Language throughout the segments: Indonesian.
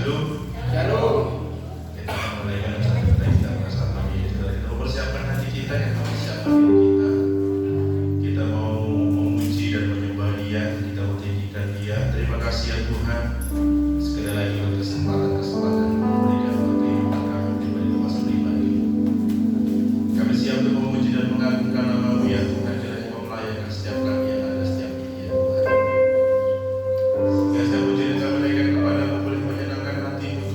Shalom. Shalom. Kita akan mulai dengan kita bersama ini. Kita persiapkan hati kita, kita persiapkan diri kita. Kita mau memuji dan menyembah Dia, kita mau tinggikan Dia. Terima kasih ya Tuhan. Sekali lagi untuk kesempatan yang memberikan bagi kami di rumah pribadi. Kami siap untuk memuji dan mengagungkan nama-Mu ya Tuhan. Kiranya Kau melayani setiap kami yang ada setiap ini ya Tuhan. Sehingga setiap puji dan kami naikkan kepada-Mu boleh menyenangkan hati-Mu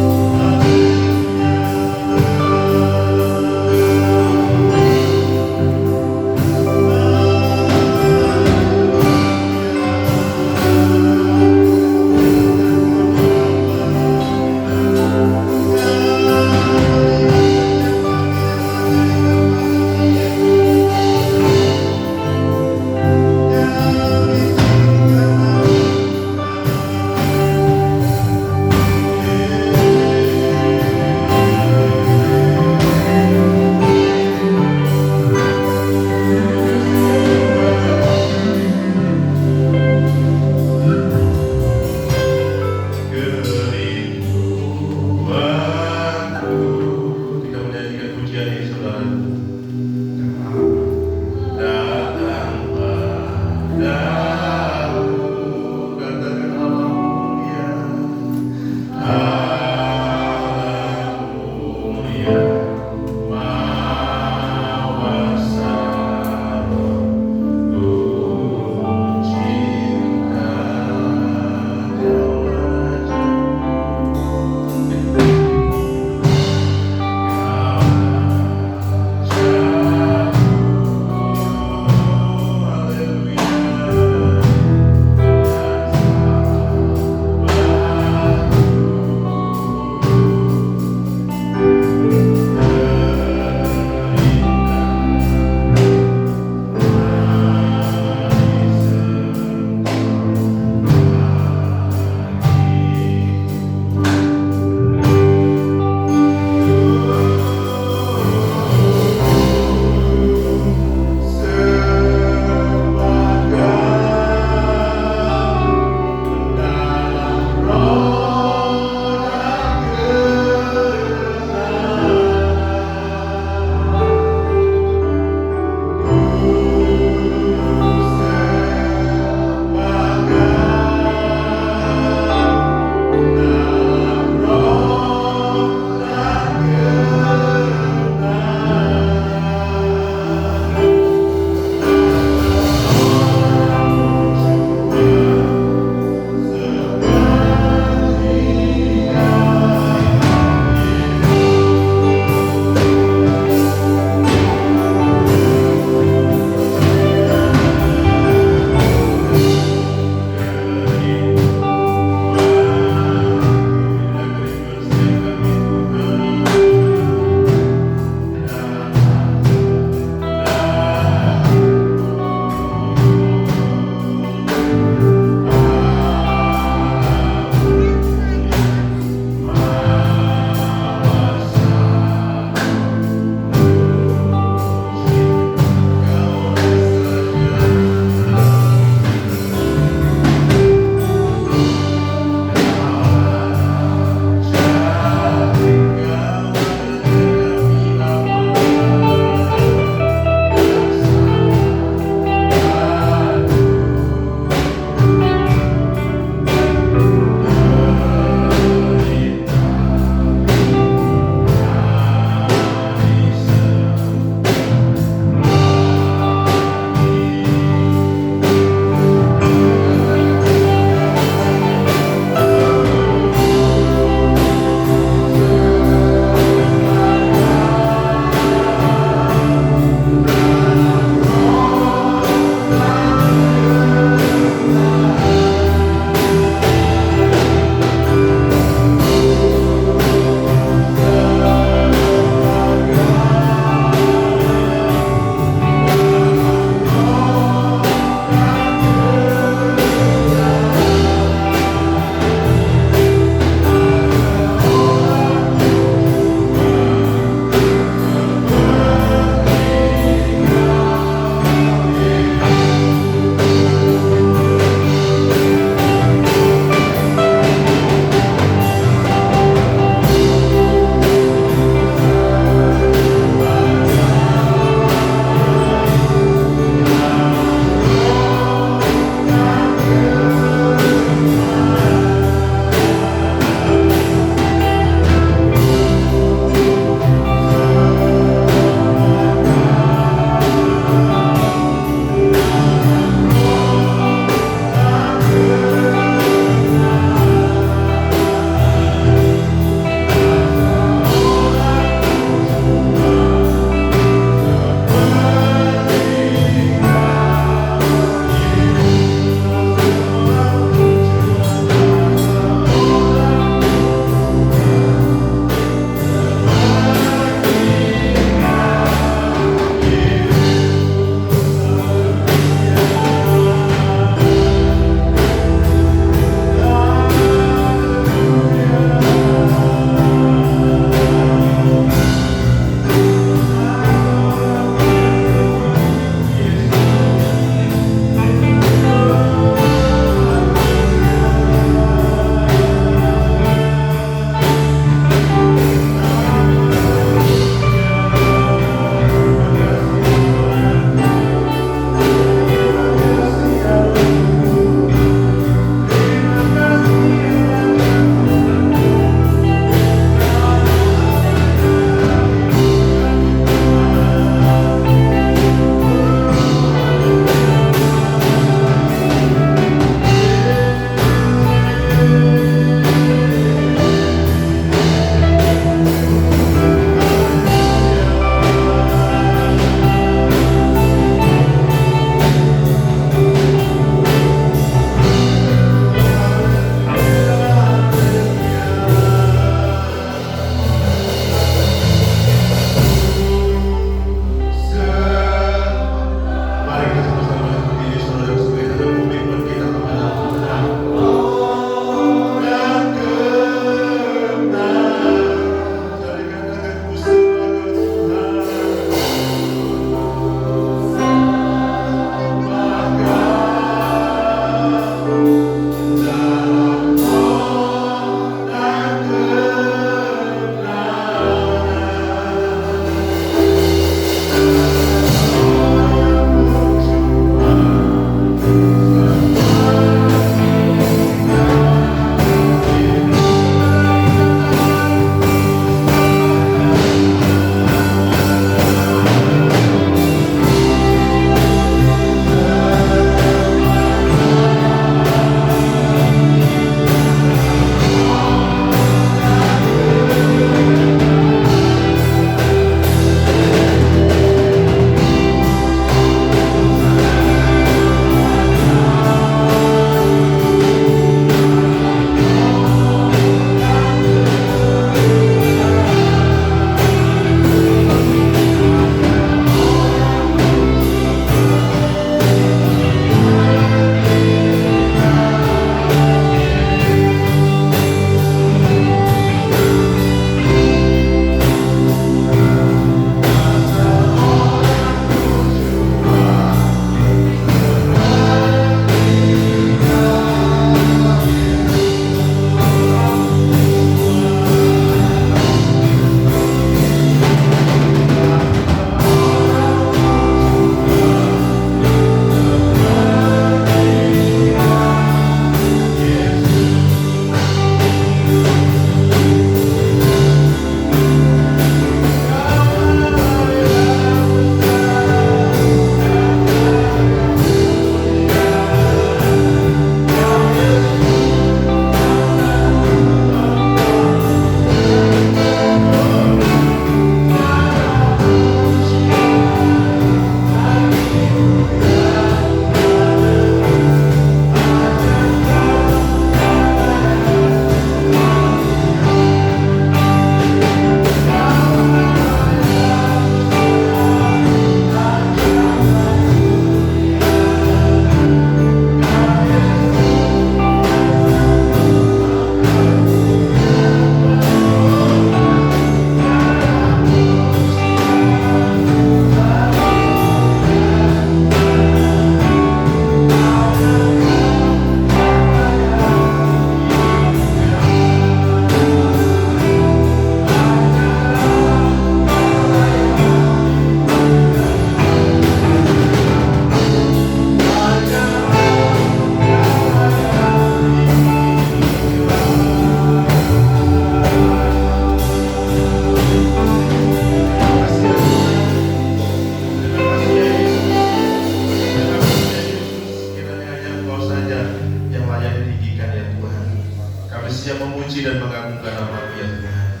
dan mengagungkan nama ya Tuhan.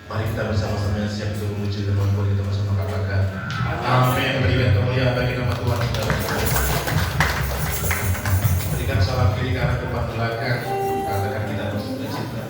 Mari kita bersama-sama yang siap untuk memuji dan mengucapkan kita bersama katakan amin. Berikan kemuliaan bagi nama Tuhan kita. Berikan salam kiri kanan depan belakang. Katakan kita bersama cinta.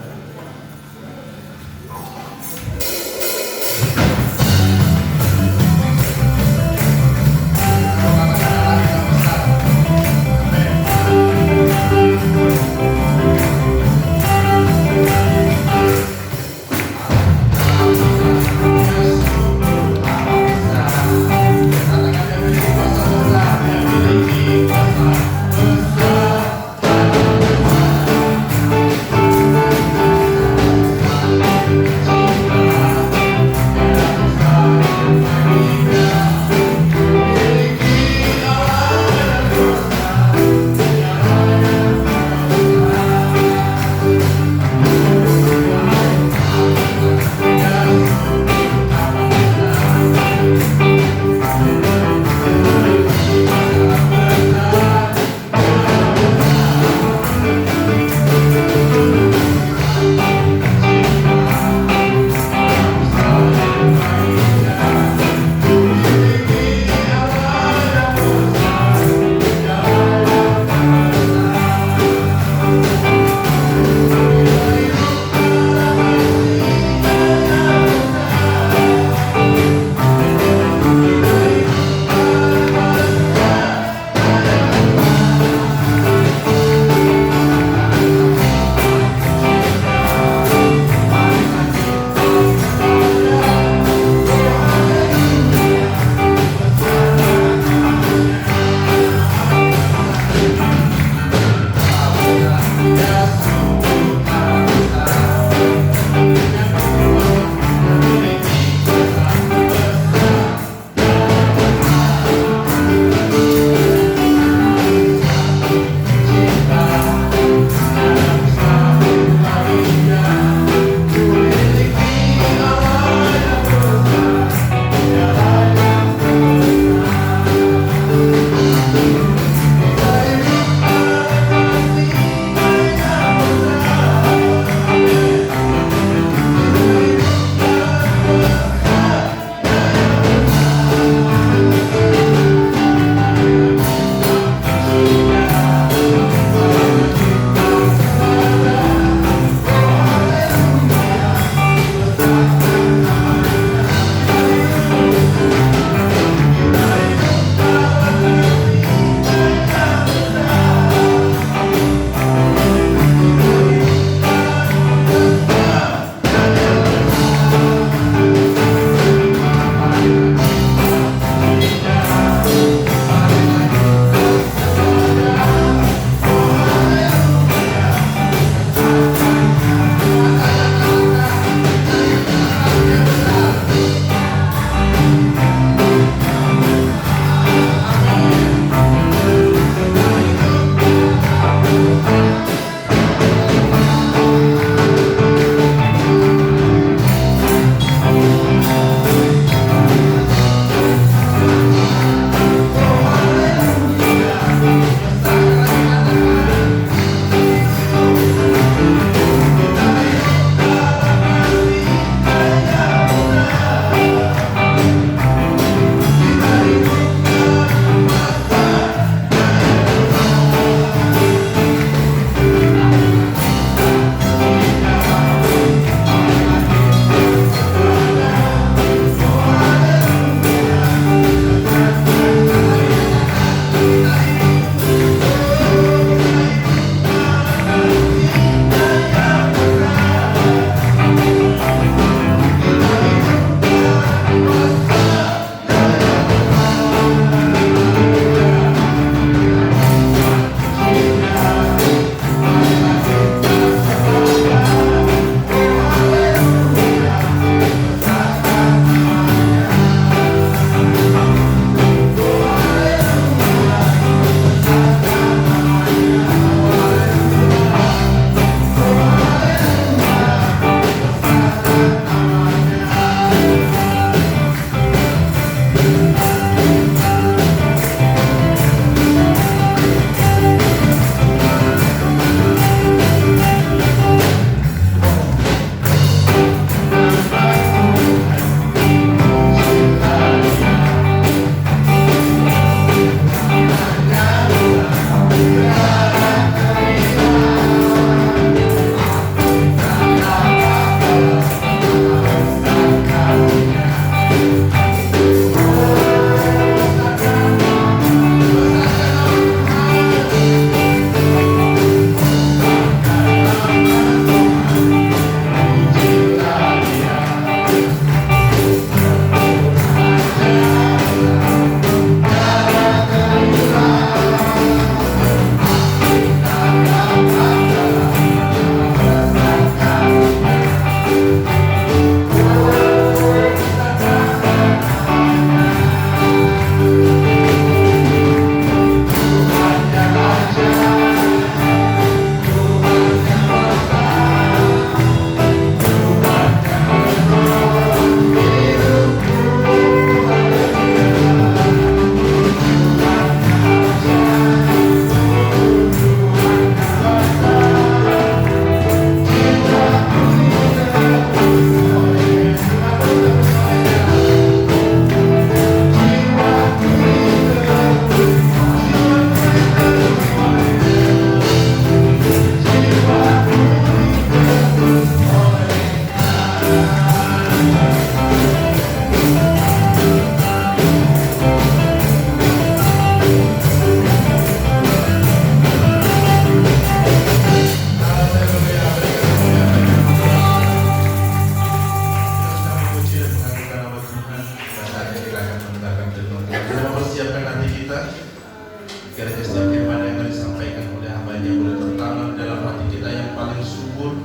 Kiranya setiap firman yang akan disampaikan oleh hamba-Nya boleh tertanam dalam hati kita yang paling subur,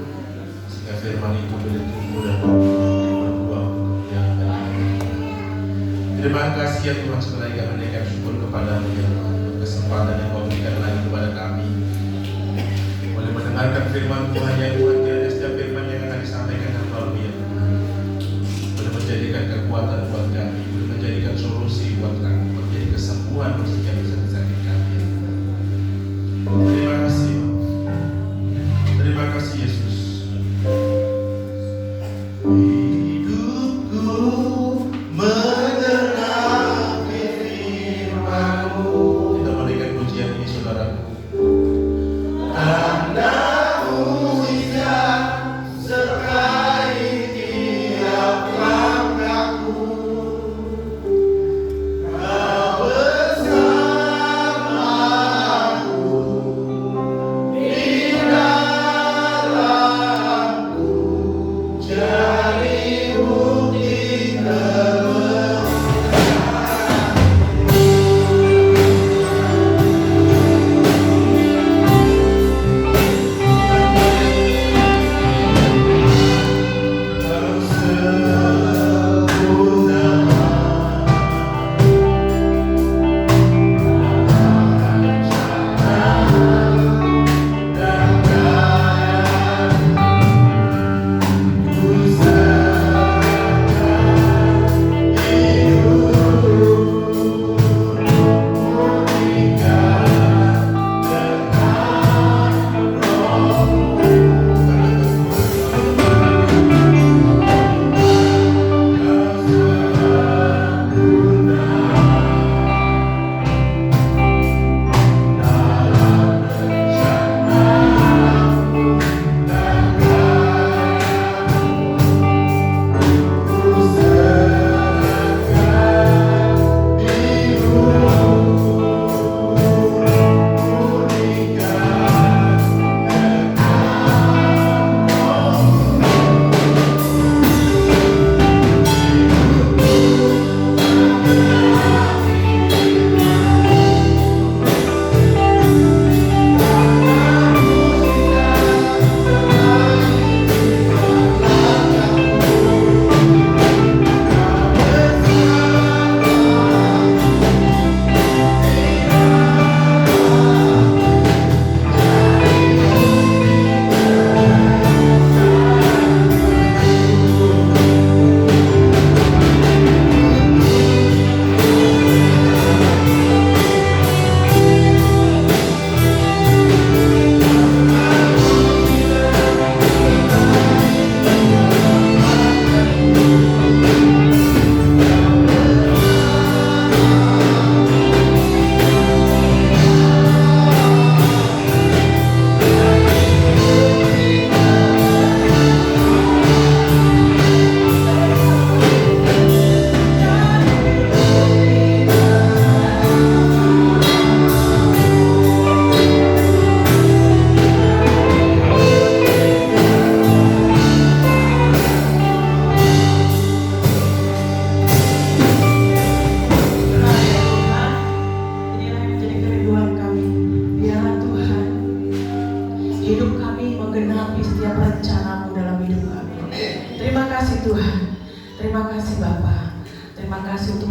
sehingga firman itu boleh tumbuh dan berbuah untuk kemuliaan bagi. Terima kasih ya Tuhan, sekali lagi kami menaikkan syukur kepada-Mu ya Tuhan, untuk kesempatan yang Kau berikan lagi kepada kami boleh mendengarkan firman Tuhan ya Tuhan. Kiranya setiap firman yang akan disampaikan hamba-Mu ya Tuhan boleh menjadikan kekuatan buat kami, boleh menjadikan solusi buat kami, menjadi kesembuhan untuk setiap sakit kami ya Tuhan. Terima kasih, terima kasih Yesus. Hidupku mendengar firman-Mu. Kita berikan pujian ini saudaraku. Tanda mujizat sertai tiap langkahku. Kau bersamaku di dalamku, jadi bukti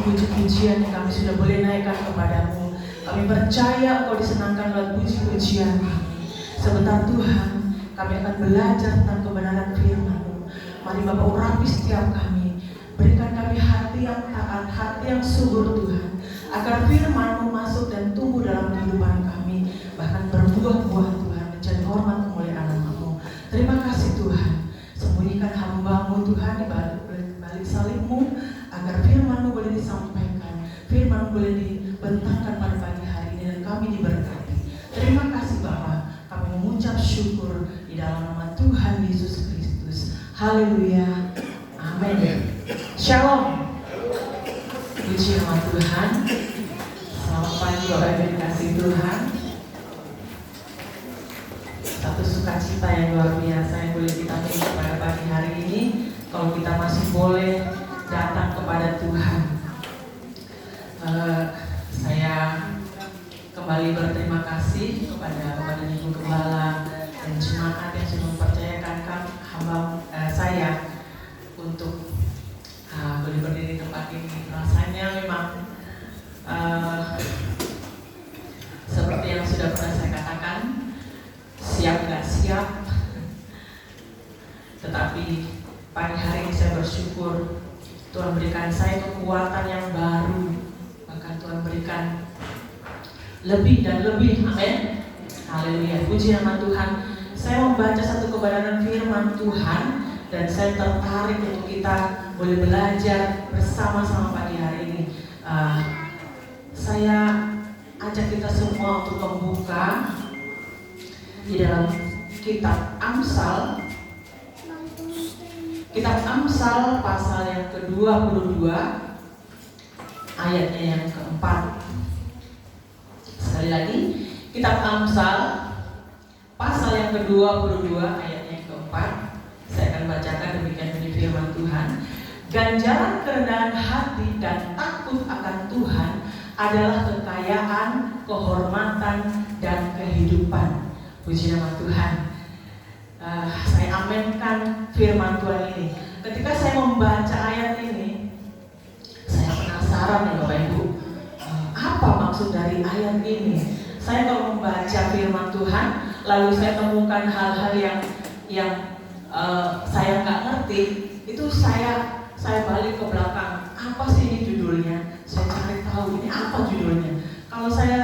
puji-pujian yang kami sudah boleh naikkan kepadamu. Kami percaya Engkau disenangkan oleh puji-pujian kami. Sebentar Tuhan, kami akan belajar tentang kebenaran firman-Mu. Mari Bapa urapi setiap kami. Berikan kami hati yang taat, hati yang subur Tuhan, agar firman-Mu masuk dan tumbuh dalam kehidupan kami, bahkan berbuah-buah Tuhan, menjadi hormat kemuliaan nama-Mu. Terima kasih Tuhan. Sembunyikan hamba-Mu Tuhan di balik salib-Mu, agar firman-Mu boleh disampaikan, firman-Mu boleh dibentangkan pada pagi hari ini dan kami diberkati. Terima kasih Bapa. Kami mengucap syukur di dalam nama Tuhan Yesus Kristus. Haleluya. Amin. Shalom. Puji nama Tuhan. Selamat pagi Bapak Ibu dikasih Tuhan. Satu sukacita yang luar biasa yang boleh kita miliki pada pagi hari ini, kalau kita masih boleh datang kepada Tuhan. Saya kembali berterima kasih kepada Bapak dan Ibu Gembala dan jemaat yang sudah mempercayakan saya untuk boleh berdiri di tempat ini. Rasanya memang seperti yang sudah pernah saya katakan, siap gak siap, tetapi pagi hari ini saya bersyukur Tuhan berikan saya kekuatan yang baru, bahkan Tuhan berikan lebih dan lebih. Amin. Haleluya. Puji nama Tuhan. Saya membaca satu kebenaran firman Tuhan dan saya tertarik untuk kita boleh belajar bersama-sama pagi hari ini. Saya ajak kita semua untuk membuka di dalam kitab Amsal. Kitab Amsal pasal yang ke-22 ayatnya yang keempat. Sekali lagi, kitab Amsal pasal yang ke-22 ayatnya yang keempat. Saya akan bacakan demikian bunyi firman Tuhan. Ganjaran kerendahan hati dan takut akan Tuhan adalah kekayaan, kehormatan, dan kehidupan. Puji nama Tuhan. Saya amenkan firman Tuhan ini. Ketika saya membaca ayat ini, saya penasaran ya Bapak Ibu, apa maksud dari ayat ini? Saya kalau membaca firman Tuhan, lalu saya temukan hal-hal yang saya nggak ngerti, itu saya balik ke belakang. Apa sih ini judulnya? Saya cari tahu ini apa judulnya. Kalau saya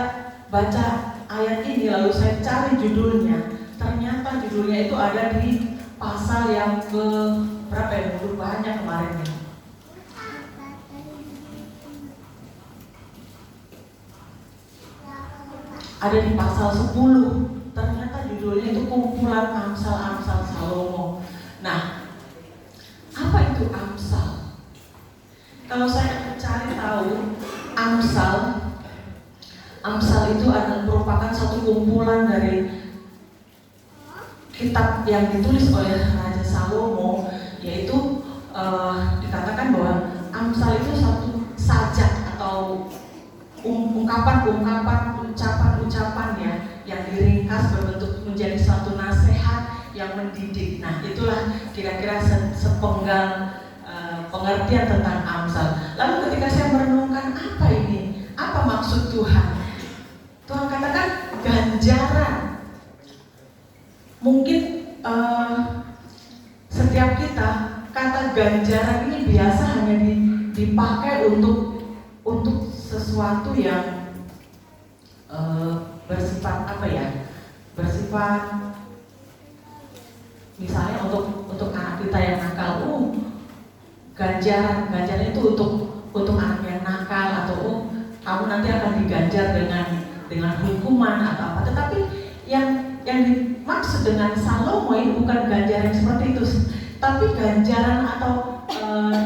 baca ayat ini lalu saya cari judulnya, ternyata judulnya itu ada di pasal yang ke berapa ya? Dulu banyak kemarin ya. Ada di pasal 10. Ternyata judulnya itu kumpulan Amsal-Amsal Salomo. Nah, apa itu Amsal? Kalau saya cari tahu, Amsal itu adalah merupakan satu kumpulan dari kitab yang ditulis oleh Raja Salomo, yaitu dikatakan bahwa Amsal itu satu sajak atau ucapan-ucapan ya yang diringkas berbentuk menjadi suatu nasihat yang mendidik. Nah, itulah kira-kira sepenggal pengertian tentang Amsal. Lalu ketika saya merenungkan apa ini, apa maksud Tuhan? Tuhan katakan ganjaran. Mungkin setiap kita kata ganjaran ini biasa hanya dipakai untuk sesuatu yang bersifat apa ya? Bersifat misalnya untuk anak kita yang nakal, ganjaran itu untuk anak yang nakal, atau kamu nanti akan diganjar dengan hukuman atau apa. Tetapi yang dimaksud dengan Salomo ini bukan ganjaran seperti itu, tapi ganjaran atau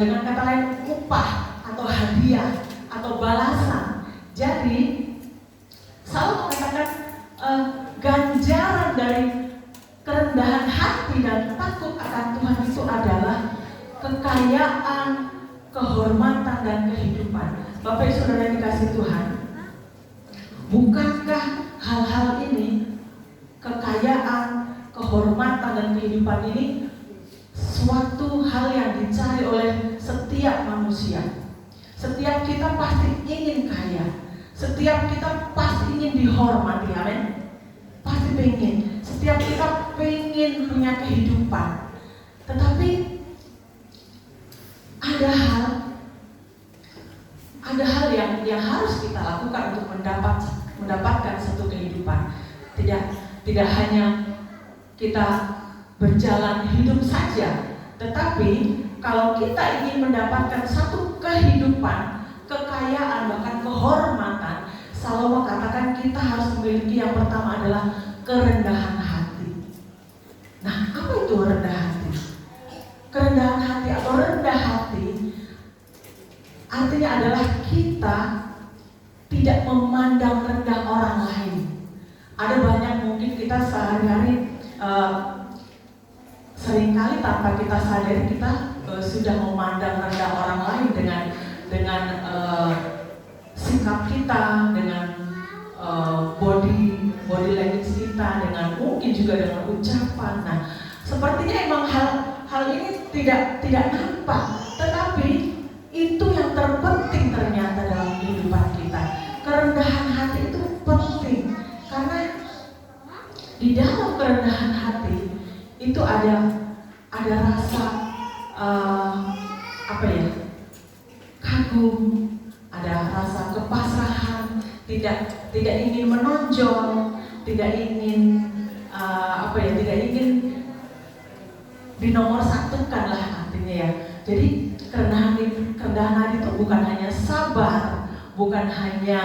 dengan kata lain upah atau hadiah atau balasan. Jadi Salomo katakan ganjaran dari kerendahan hati dan takut akan Tuhan itu adalah kekayaan, kehormatan, dan kehidupan. Bapak Ibu Saudara yang dikasihi Tuhan, bukankah hal-hal ini, kekayaan, kehormatan, dan kehidupan ini suatu hal yang dicari oleh setiap manusia? Setiap kita pasti ingin kaya, setiap kita pasti ingin dihormati, amin. Pasti pengen, setiap kita pengen punya kehidupan. Tetapi ada hal yang harus kita lakukan untuk mendapatkan satu kehidupan. Tidak hanya kita berjalan hidup saja, tetapi kalau kita ingin mendapatkan satu kehidupan, kekayaan, bahkan kehormatan, Salomo katakan kita harus memiliki yang pertama adalah kerendahan hati. Nah, apa itu rendah hati? Kerendahan hati atau rendah hati artinya adalah kita tidak memandang rendah orang lain. Ada banyak mungkin kita sehari-hari seringkali tanpa kita sadari kita sudah memandang rendah orang lain dengan sikap kita, dengan juga dengan ucapan. Nah, sepertinya emang hal ini tidak nampak, tetapi itu yang terpenting ternyata dalam kehidupan kita. Kerendahan hati itu penting, karena di dalam kerendahan hati itu ada rasa kagum, ada rasa kepasrahan, tidak ingin menonjol, tidak ingin tidak ingin dinomorsatukan lah artinya ya. Jadi kerendahan hati itu bukan hanya sabar, bukan hanya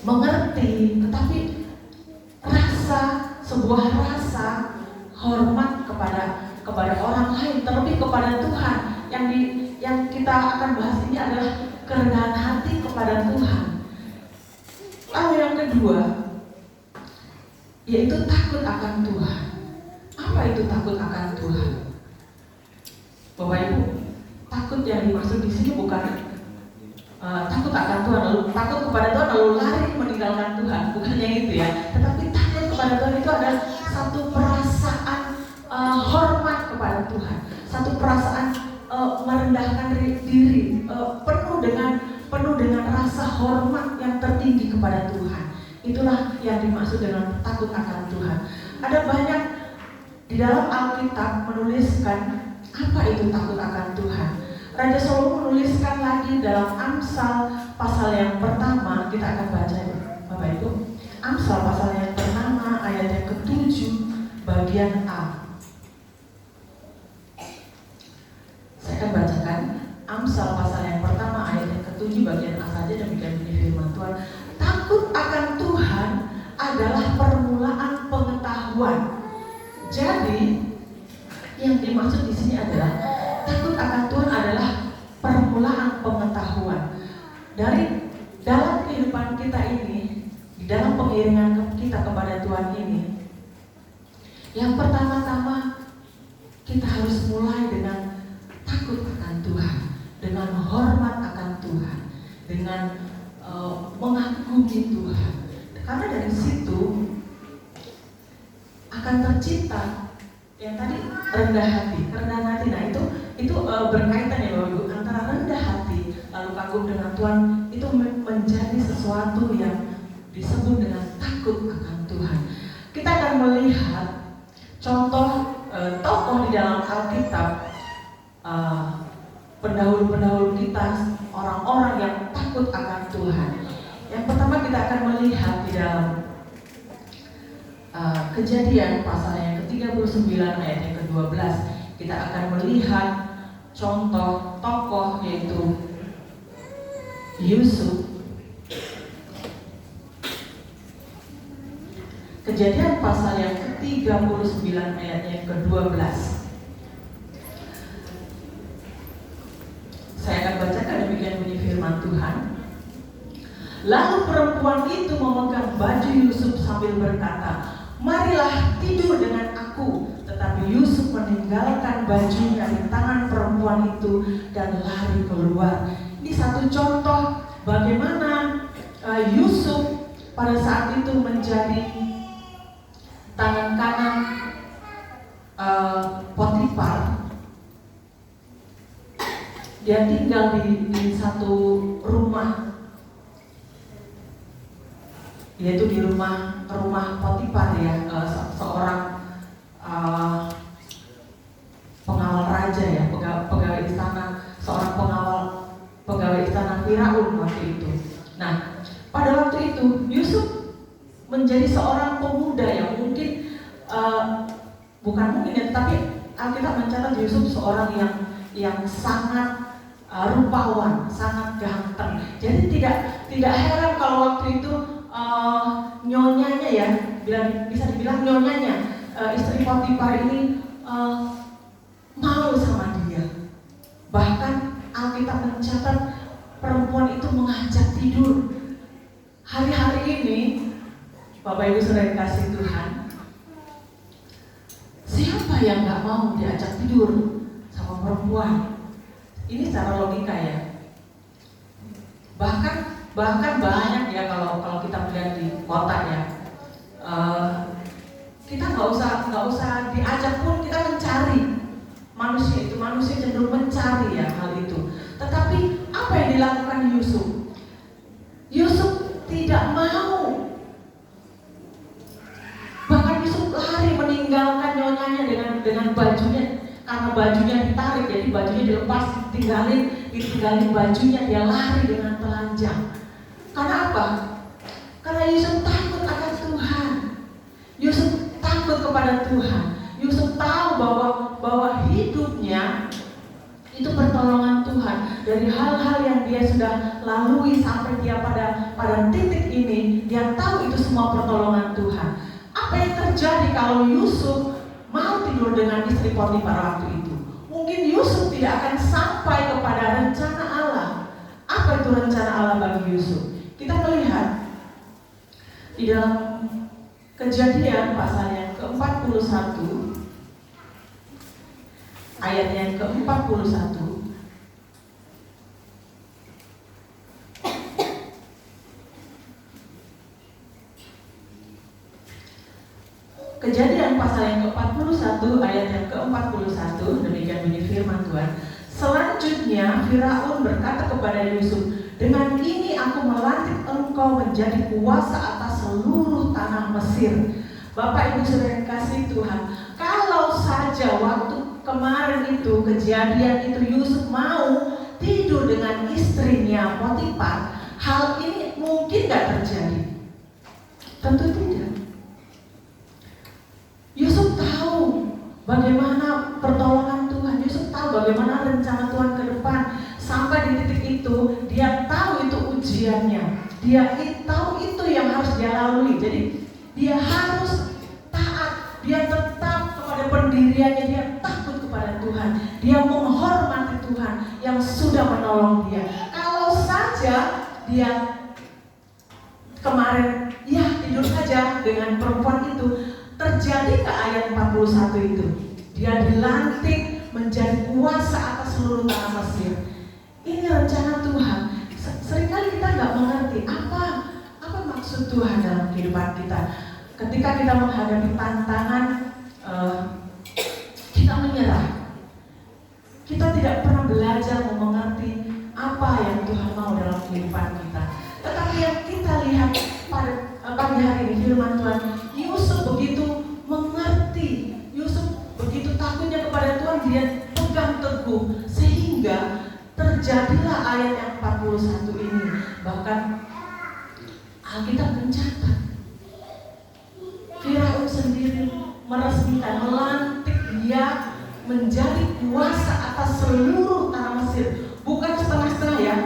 mengerti, tetapi sebuah rasa hormat kepada orang lain, terlebih kepada Tuhan. Yang kita akan bahas ini adalah kerendahan hati kepada Tuhan. Lalu yang kedua, yaitu takut akan Tuhan. Apa itu takut akan Tuhan? Bapak Ibu, takut yang dimaksud di sini bukan takut akan Tuhan, lalu takut kepada Tuhan lalu lari meninggalkan Tuhan, bukan yang itu ya. Tetapi takut kepada Tuhan itu adalah satu perasaan hormat kepada Tuhan, satu perasaan merendahkan diri, penuh dengan rasa hormat yang tertinggi kepada Tuhan. Itulah yang dimaksud dengan takut akan Tuhan. Ada banyak di dalam Alkitab menuliskan apa itu takut akan Tuhan. Raja Salomo menuliskan lagi dalam Amsal pasal yang pertama, kita akan baca Bapak Ibu. Amsal pasal yang pertama ayat yang ke-7 bagian A. Saya akan bacakan Amsal pasal yang pertama ayat yang ke-7 bagian A saja, demikian bunyi firman Tuhan. Takut akan Tuhan adalah permulaan pengetahuan. Jadi yang dimaksud di sini adalah takut akan Tuhan adalah permulaan pengetahuan. Dari dalam kehidupan kita ini, di dalam pengiringan kita kepada Tuhan ini, yang pertama-tama kita harus mulai dengan takut akan Tuhan, dengan hormat akan Tuhan, dengan mengagumi Tuhan. Karena dari situ akan tercipta yang tadi rendah hati, kerendahan hati. Nah itu berkaitan ya Bapak Ibu, antara rendah hati lalu kagum dengan Tuhan itu menjadi sesuatu yang disebut dengan takut akan Tuhan. Kita akan melihat contoh tokoh di dalam Alkitab, pendahulu-pendahulu kita, orang-orang yang takut akan Tuhan. Yang pertama kita akan melihat di dalam Kejadian pasal yang ke-39 ayat yang ke-12. Kita akan melihat contoh tokoh yaitu Yusuf. Kejadian pasal yang ke-39 ayat yang ke-12. Saya akan bacakan demikian bunyi firman Tuhan. Lalu perempuan itu memegang baju Yusuf sambil berkata, "Marilah tidur dengan aku." Tetapi Yusuf meninggalkan bajunya di tangan perempuan itu dan lari keluar. Ini satu contoh bagaimana Yusuf pada saat itu menjadi tangan kanan Potifar. Dia tinggal di satu rumah, yaitu di rumah Potifar ya, seorang pengawal raja ya, pegawai istana, seorang pegawai istana Firaun waktu itu. Nah, pada waktu itu Yusuf menjadi seorang pemuda yang mungkin bukan mungkin ya, tapi Alkitab mencatat Yusuf seorang yang sangat rupawan, sangat ganteng. Jadi tidak heran kalau waktu itu nyonyanya ya, bisa dibilang nyonyanya, istri Potifar ini mau sama dia. Bahkan Alkitab mencatat perempuan itu mengajak tidur. Hari-hari ini Bapak Ibu Saudara kasih Tuhan, siapa yang gak mau diajak tidur sama perempuan? Ini secara logika ya. Bahkan banyak ya kalau kita melihat di kota ya, kita nggak usah diajak pun kita mencari manusia cenderung mencari ya hal itu. Tetapi apa yang dilakukan Yusuf? Yusuf tidak mau. Bahkan Yusuf lari meninggalkan nyonyanya dengan bajunya, karena bajunya ditarik, jadi bajunya dilepas, ditinggalin bajunya, dia lari dengan telanjang. Karena apa? Karena Yusuf takut akan Tuhan. Yusuf takut kepada Tuhan. Yusuf tahu bahwa hidupnya itu pertolongan Tuhan. Dari hal-hal yang dia sudah lalui sampai dia pada titik ini, dia tahu itu semua pertolongan Tuhan. Apa yang terjadi kalau Yusuf mau tidur dengan istri Potifar waktu itu? Mungkin Yusuf tidak akan sampai kepada rencana Allah. Apa itu rencana Allah bagi Yusuf? Kita melihat di dalam Kejadian pasal yang ke-41 ayat yang ke-41. Kejadian pasal yang ke-41 ayat yang ke-41, demikian bunyi firman Tuhan. Selanjutnya Firaun berkata kepada Yusuf, dengan ini aku melantik engkau menjadi kuasa atas seluruh tanah Mesir. Bapak Ibu saudara yang kasih Tuhan, kalau saja waktu kemarin itu kejadian itu Yusuf mau tidur dengan istrinya Potifar, hal ini mungkin gak terjadi? Tentu tidak. Yusuf tahu bagaimana pertolongan Tuhan. Yusuf tahu bagaimana rencana Tuhan ke depan. Sampai di titik itu, dia tahu itu ujiannya. Dia tahu itu yang harus dia lalui. Jadi dia harus taat. Dia tetap kepada pendiriannya. Dia takut kepada Tuhan. Dia menghormati Tuhan yang sudah menolong dia. Kalau saja dia kemarin ya tidur saja dengan perempuan itu, terjadi ke ayat 41 itu, dia dilantik menjadi kuasa atas seluruh tanah Mesir. Ini rencana Tuhan. Seringkali kita nggak mengerti apa maksud Tuhan dalam kehidupan kita. Ketika kita menghadapi tantangan, kita menyerah. Kita tidak pernah belajar mengerti apa yang Tuhan mau dalam kehidupan kita. Tetapi yang kita lihat pada pagi hari ini firman Tuhan, Yusuf begitu mengerti, Yusuf begitu takutnya kepada Tuhan, dia pegang teguh sehingga terjadilah ayat yang 41 ini. Bahkan Alkitab mencatat Firaun sendiri meresmikan, melantik dia menjadi kuasa atas seluruh tanah Mesir. Bukan setengah-setengah ya,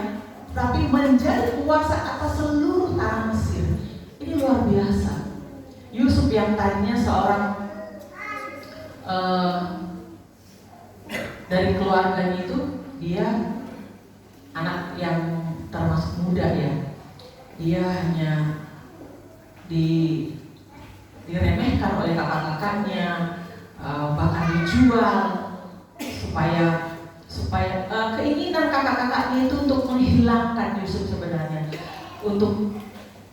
tapi menjadi kuasa atas seluruh tanah Mesir. Ini luar biasa. Yusuf yang tadinya seorang dari keluarganya itu, dia anak yang termasuk muda ya. Dia hanya diremehkan oleh kakak-kakaknya, bahkan dijual supaya keinginan kakak-kakaknya itu untuk menghilangkan Yusuf sebenarnya, untuk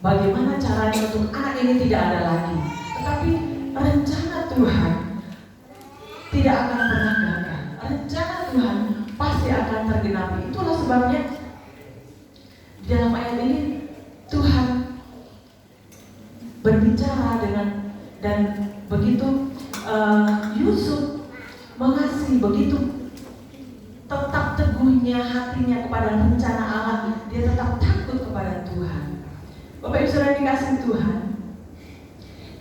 bagaimana caranya untuk anak ini tidak ada lagi. Tetapi rencana Tuhan tidak akan pernah gagal. Rencana Tuhan pasti akan tergenapi. Itulah sebabnya di dalam ayat ini Tuhan berbicara dan begitu Yusuf mengasihi, begitu tetap teguhnya hatinya kepada rencana Allah, dia tetap takut kepada Tuhan. Bapak Ibu saudara dikasih Tuhan,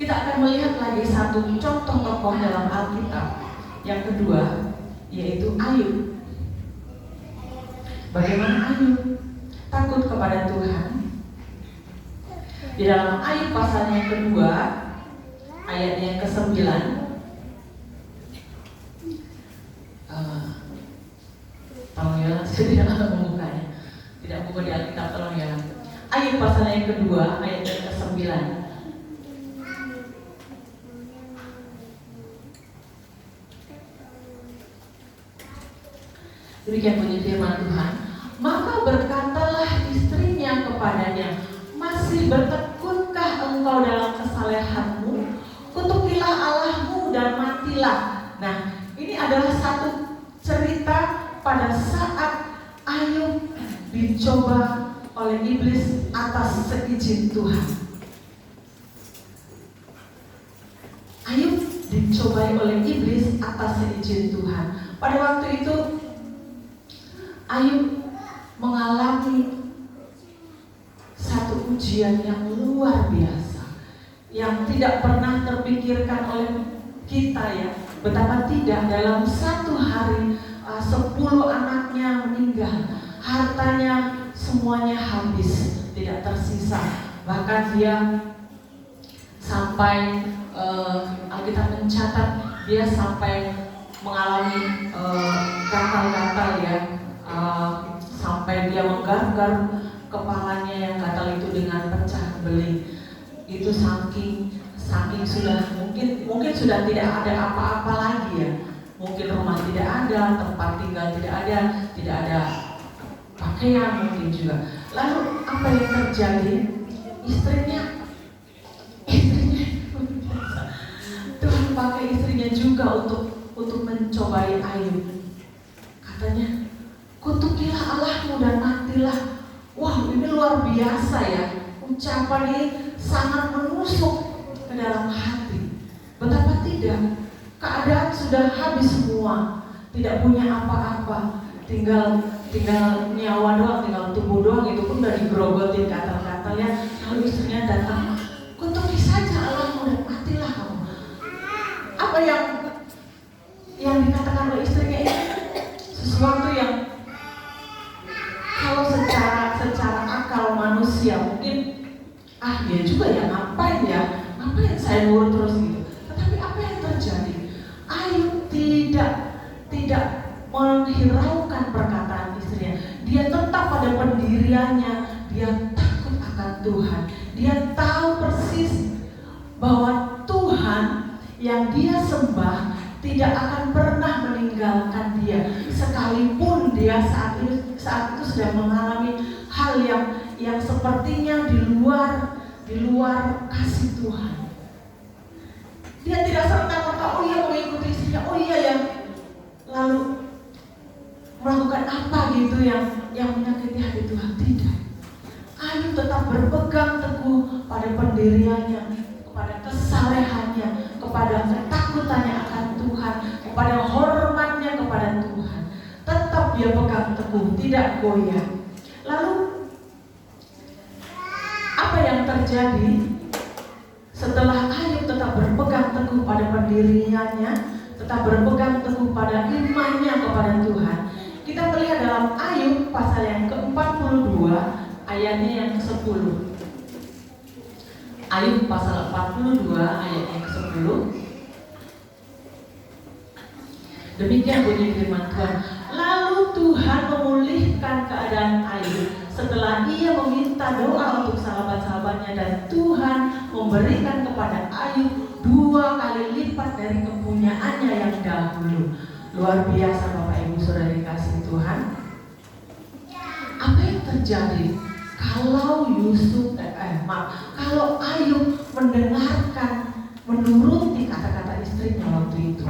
kita akan melihat lagi satu contoh tokoh dalam Alkitab yang kedua, yaitu Ayub. Bagaimana Ayub takut kepada Tuhan? Di dalam Ayub pasal yang kedua, ayat yang ke-9. Tolong ya, saya tidak membukanya. Tidak buka di Alkitab, tolong ya. Ayub pasal yang kedua, ayat yang ke-9. Demikian bunyi firman Tuhan. Maka berkatalah istrinya kepadanya, masih bertekunkah engkau dalam kesalehanmu? Nah, ini adalah satu cerita pada saat Ayub dicoba oleh iblis atas seizin Tuhan. Ayub dicobai oleh iblis atas seizin Tuhan. Pada waktu itu Ayub mengalami satu ujian yang luar biasa, yang tidak pernah terpikirkan oleh kita ya. Betapa tidak dalam satu hari 10 anaknya meninggal, hartanya semuanya habis, tidak tersisa. Bahkan dia sampai Alkitab mencatat dia sampai mengalami gatal-gatal ya, sampai dia menggaruk-garuk kepalanya yang gatal itu dengan pecah beling. Itu saking sudah mungkin sudah tidak ada apa-apa lagi ya. Mungkin rumah tidak ada, tempat tinggal tidak ada pakaian mungkin juga. Lalu apa yang terjadi? Istrinya Tuhan pakai istrinya juga untuk mencobai Ayub. Katanya, kutukilah Allahmu dan matilah. Wah, ini luar biasa ya. Ucapan ini sangat menusuk ke dalam hati. Betapa tidak, keadaan sudah habis semua, tidak punya apa-apa, tinggal nyawa doang, tinggal tubuh doang, itu pun udah digerogotin gatal-gatal ya. Lalu istrinya datang, kutuki saja Allahmu dan matilah kamu. Apa yang dikatakan oleh istrinya ini sesuatu yang kalau secara akal manusia mungkin dia juga ya ngapain saya nurut terus gitu. Tetapi apa yang terjadi? Ayub tidak menghiraukan perkataan istrinya. Dia tetap pada pendiriannya. Dia takut akan Tuhan. Dia tahu persis bahwa Tuhan yang dia sembah tidak akan pernah meninggalkan dia, sekalipun dia saat itu sedang mengalami hal yang sepertinya di luar kasih Tuhan. Dia tidak serta-merta mengikuti istrinya, ya, lalu melakukan apa gitu yang menyakiti hati Tuhan. Tidak. Ayub tetap berpegang teguh pada pendiriannya, kepada kesalehannya, kepada ketakutannya akan Tuhan, kepada hormatnya kepada Tuhan. Tetap dia pegang teguh, tidak goyah. Lalu apa yang terjadi setelah Ayub tetap berpegang teguh pada pendiriannya, tetap berpegang teguh pada imannya kepada Tuhan? Kita melihat dalam Ayub pasal yang ke-42 ayatnya yang ke-10. Ayub pasal 42 ayat yang ke-10. Demikian bunyi firman Tuhan. Lalu Tuhan memulihkan keadaan Ayub setelah ia meminta doa untuk sahabat-sahabatnya, dan Tuhan memberikan kepada Ayub 2 kali lipat dari kepunyaannya yang dahulu. Luar biasa Bapak Ibu Saudara dikasihi Tuhan. Apa yang terjadi kalau kalau Ayub mendengarkan, menuruti kata-kata istrinya waktu itu?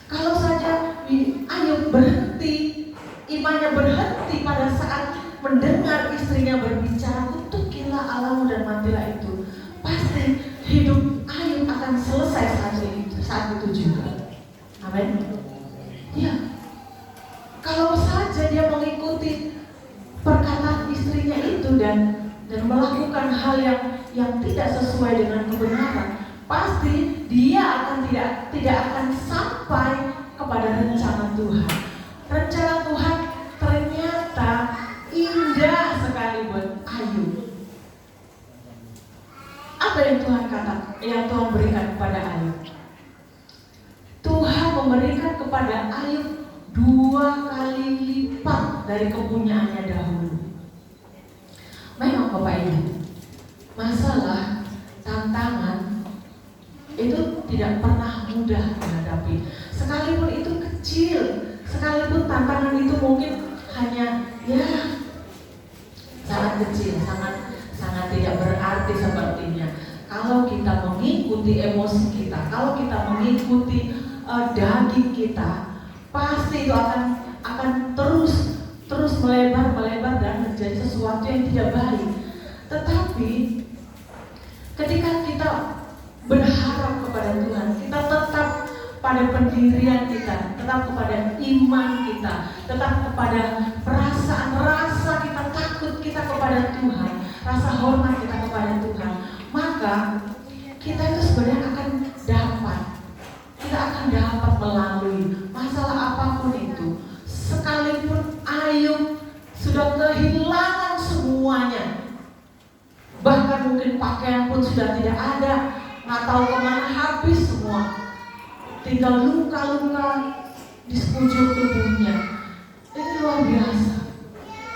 Kalau saja Ayub berhenti, imannya berhenti pada saat mendengar istrinya berbicara, kutukilah Allahmu dan matilah itu, pasti hidup Ayub akan selesai saat itu juga. Amin. Ya. Kalau saja dia mengikuti perkataan istrinya itu dan melakukan hal yang tidak sesuai dengan kebenaran, pasti dia akan tidak akan sampai kepada rencana Tuhan. Rencana Tuhan ternyata indah sekali buat Ayub. Apa yang Tuhan berikan kepada Ayub? Tuhan memberikan kepada Ayub 2 kali lipat dari kepunyaannya dahulu. Memang Bapak Ibu, masalah, tantangan itu tidak pernah mudah dihadapi. Sekalipun itu kecil, sekalipun tantangan itu mungkin hanya sangat kecil, sangat tidak berarti sepertinya. Kalau kita mengikuti emosi kita, kalau kita mengikuti daging kita, pasti itu akan terus melebar dan menjadi sesuatu yang tidak baik. Tetapi ketika kita berharap kepada Tuhan, kita tetap pada pendirian kita, tetap kepada iman kita, tetap kepada perasaan rasa kita takut kita kepada Tuhan, rasa hormat kita kepada Tuhan, maka kita itu sebenarnya kita akan dapat melalui masalah apapun itu. Sekalipun Ayub sudah kehilangan semuanya, bahkan mungkin pakaian pun sudah tidak ada, nggak tahu kemana habis semua, tinggal luka-luka di sekujur tubuhnya. Ini luar biasa.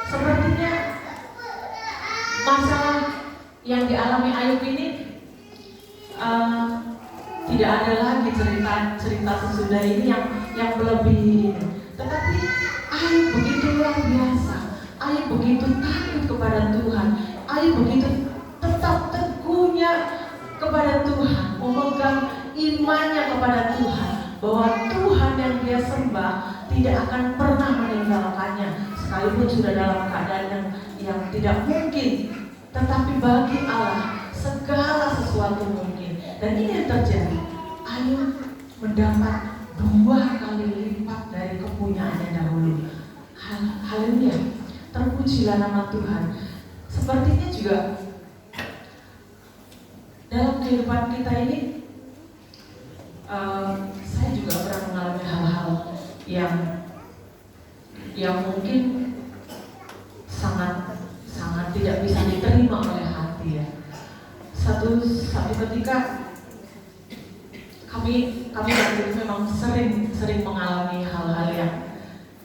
Sepertinya masalah yang dialami Ayub ini tidak ada lagi cerita sesudah ini yang melebihi ini. Tetapi Ayub begitu luar biasa. Ayub begitu takut kepada Tuhan. Ayub begitu tetap teguhnya kepada Tuhan, memegang imannya kepada Tuhan, bahwa Tuhan yang dia sembah tidak akan pernah meninggalkannya, sekalipun sudah dalam keadaan yang tidak mungkin. Tetapi bagi Allah segala sesuatu mungkin. Dan ini yang terjadi. Ayub mendapat 2 kali lipat dari kepunyaannya dahulu. Haleluya. Terpujilah nama Tuhan. Sepertinya juga dalam kehidupan kita ini, saya juga pernah mengalami hal-hal yang mungkin sangat tidak bisa diterima oleh hati ya. Satu ketika kami waktu itu memang sering mengalami hal-hal yang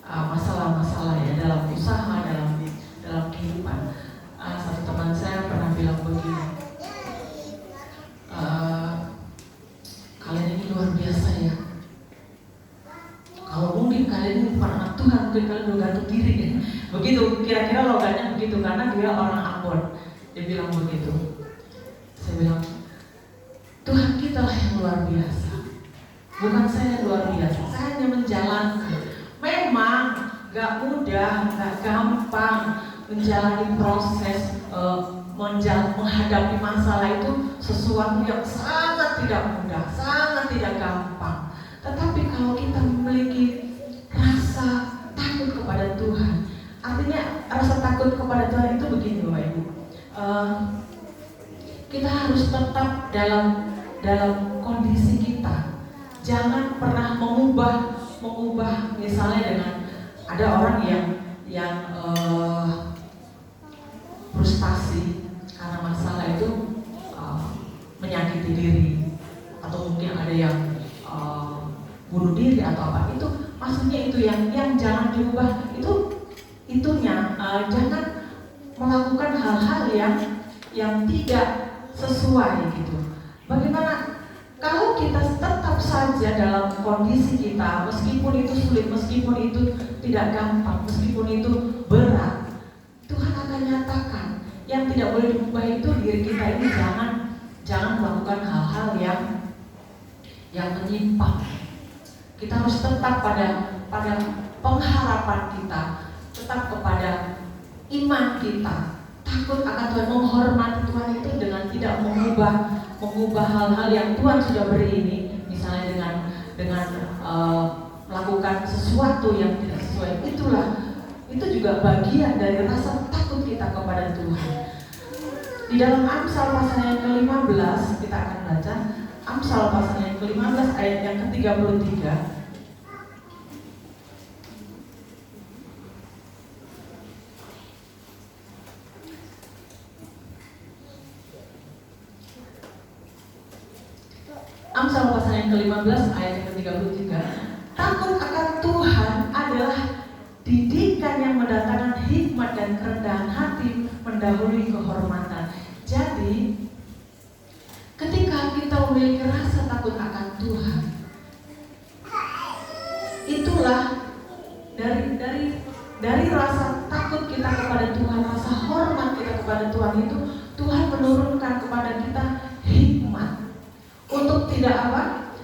masalah-masalah ya, dalam usaha, dalam kehidupan. Satu teman saya pernah bilang begini, kalian ini luar biasa ya. Kalau mungkin kalian ini bukan anak Tuhan, mungkin kalian udah gantung diri ya. Begitu, kira-kira logatnya begitu, karena dia orang Ambon. Dia bilang begitu. Saya bilang, Tuhan kita lah yang luar biasa, bukan saya yang luar biasa. Saya hanya menjalankan. Memang gak mudah, gak gampang menjalani proses menghadapi masalah itu sesuatu yang sangat tidak mudah, sangat tidak gampang. Tetapi kalau kita memiliki rasa takut kepada Tuhan, artinya rasa takut kepada Tuhan itu begini Bapak Ibu, kita harus tetap dalam kondisi kita. Jangan pernah mengubah misalnya dengan ada orang yang frustasi karena masalah itu menyakiti diri, atau mungkin ada yang bunuh diri atau apa. Itu maksudnya itu yang jangan diubah, itunya jangan melakukan hal-hal yang tidak sesuai gitu. Bagaimana kalau kita tetap saja dalam kondisi kita, meskipun itu sulit, meskipun itu tidak gampang, meskipun itu berat, Tuhan akan nyatakan yang tidak boleh diubah itu diri kita ini jangan melakukan hal-hal yang menyimpang. Kita harus tetap pada pengharapan kita, tetap kepada iman kita, takut akan Tuhan, menghormati Tuhan itu dengan tidak mengubah hal-hal yang Tuhan sudah beri ini, misalnya dengan melakukan sesuatu yang tidak sesuai. Itu juga bagian dari rasa takut kita kepada Tuhan. Di dalam Amsal pasal yang ke-15 kita akan baca Amsal pasal yang ke-15 ayat yang ke-33. Amsal pasal yang ke-15 ayat yang ke-33. Takut akan Tuhan adalah didikan yang mendatangkan hikmat, dan kerendahan hati mendahului kehormatan. Jadi ketika kita memiliki rasa takut akan Tuhan, itulah dari rasa takut kita kepada Tuhan, rasa hormat kita kepada Tuhan itu, Tuhan menurunkan kepada kita hikmat untuk tidak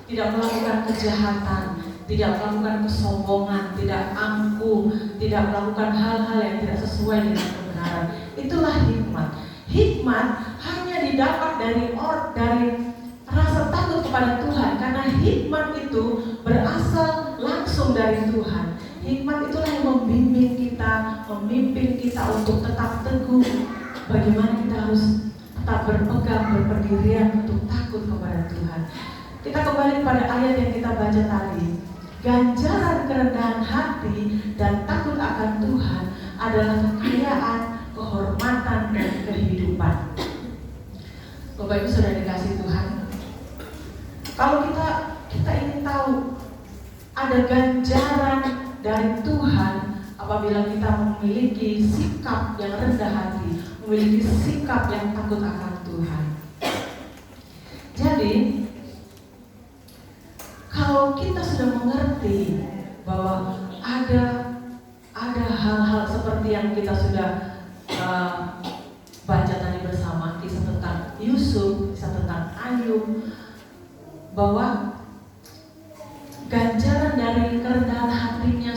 tidak melakukan kejahatan, tidak melakukan kesombongan, tidak angkuh, tidak melakukan hal-hal yang tidak sesuai dengan kebenaran. Itulah hikmat. Hikmat hanya didapat dari rasa takut kepada Tuhan, karena hikmat itu berasal langsung dari Tuhan. Hikmat itulah yang membimbing kita, memimpin kita untuk tetap teguh. Bagaimana kita harus tetap berpegang, berpendirian untuk takut kepada Tuhan. Kita kembali pada ayat yang kita baca tadi. Ganjaran kerendahan hati dan takut akan Tuhan adalah kekayaan, kehormatan, dan kehidupan. Bapak Ibu sudah dikasih Tuhan. Kalau kita ingin tahu ada ganjaran dari Tuhan apabila kita memiliki sikap yang rendah hati, memiliki sikap yang takut akan Tuhan. Jadi kalau kita sudah mengerti bahwa ada hal-hal seperti yang kita sudah baca tadi bersama, kisah tentang Yusuf, kisah tentang Ayub, bahwa ganjaran dari kerendahan hatinya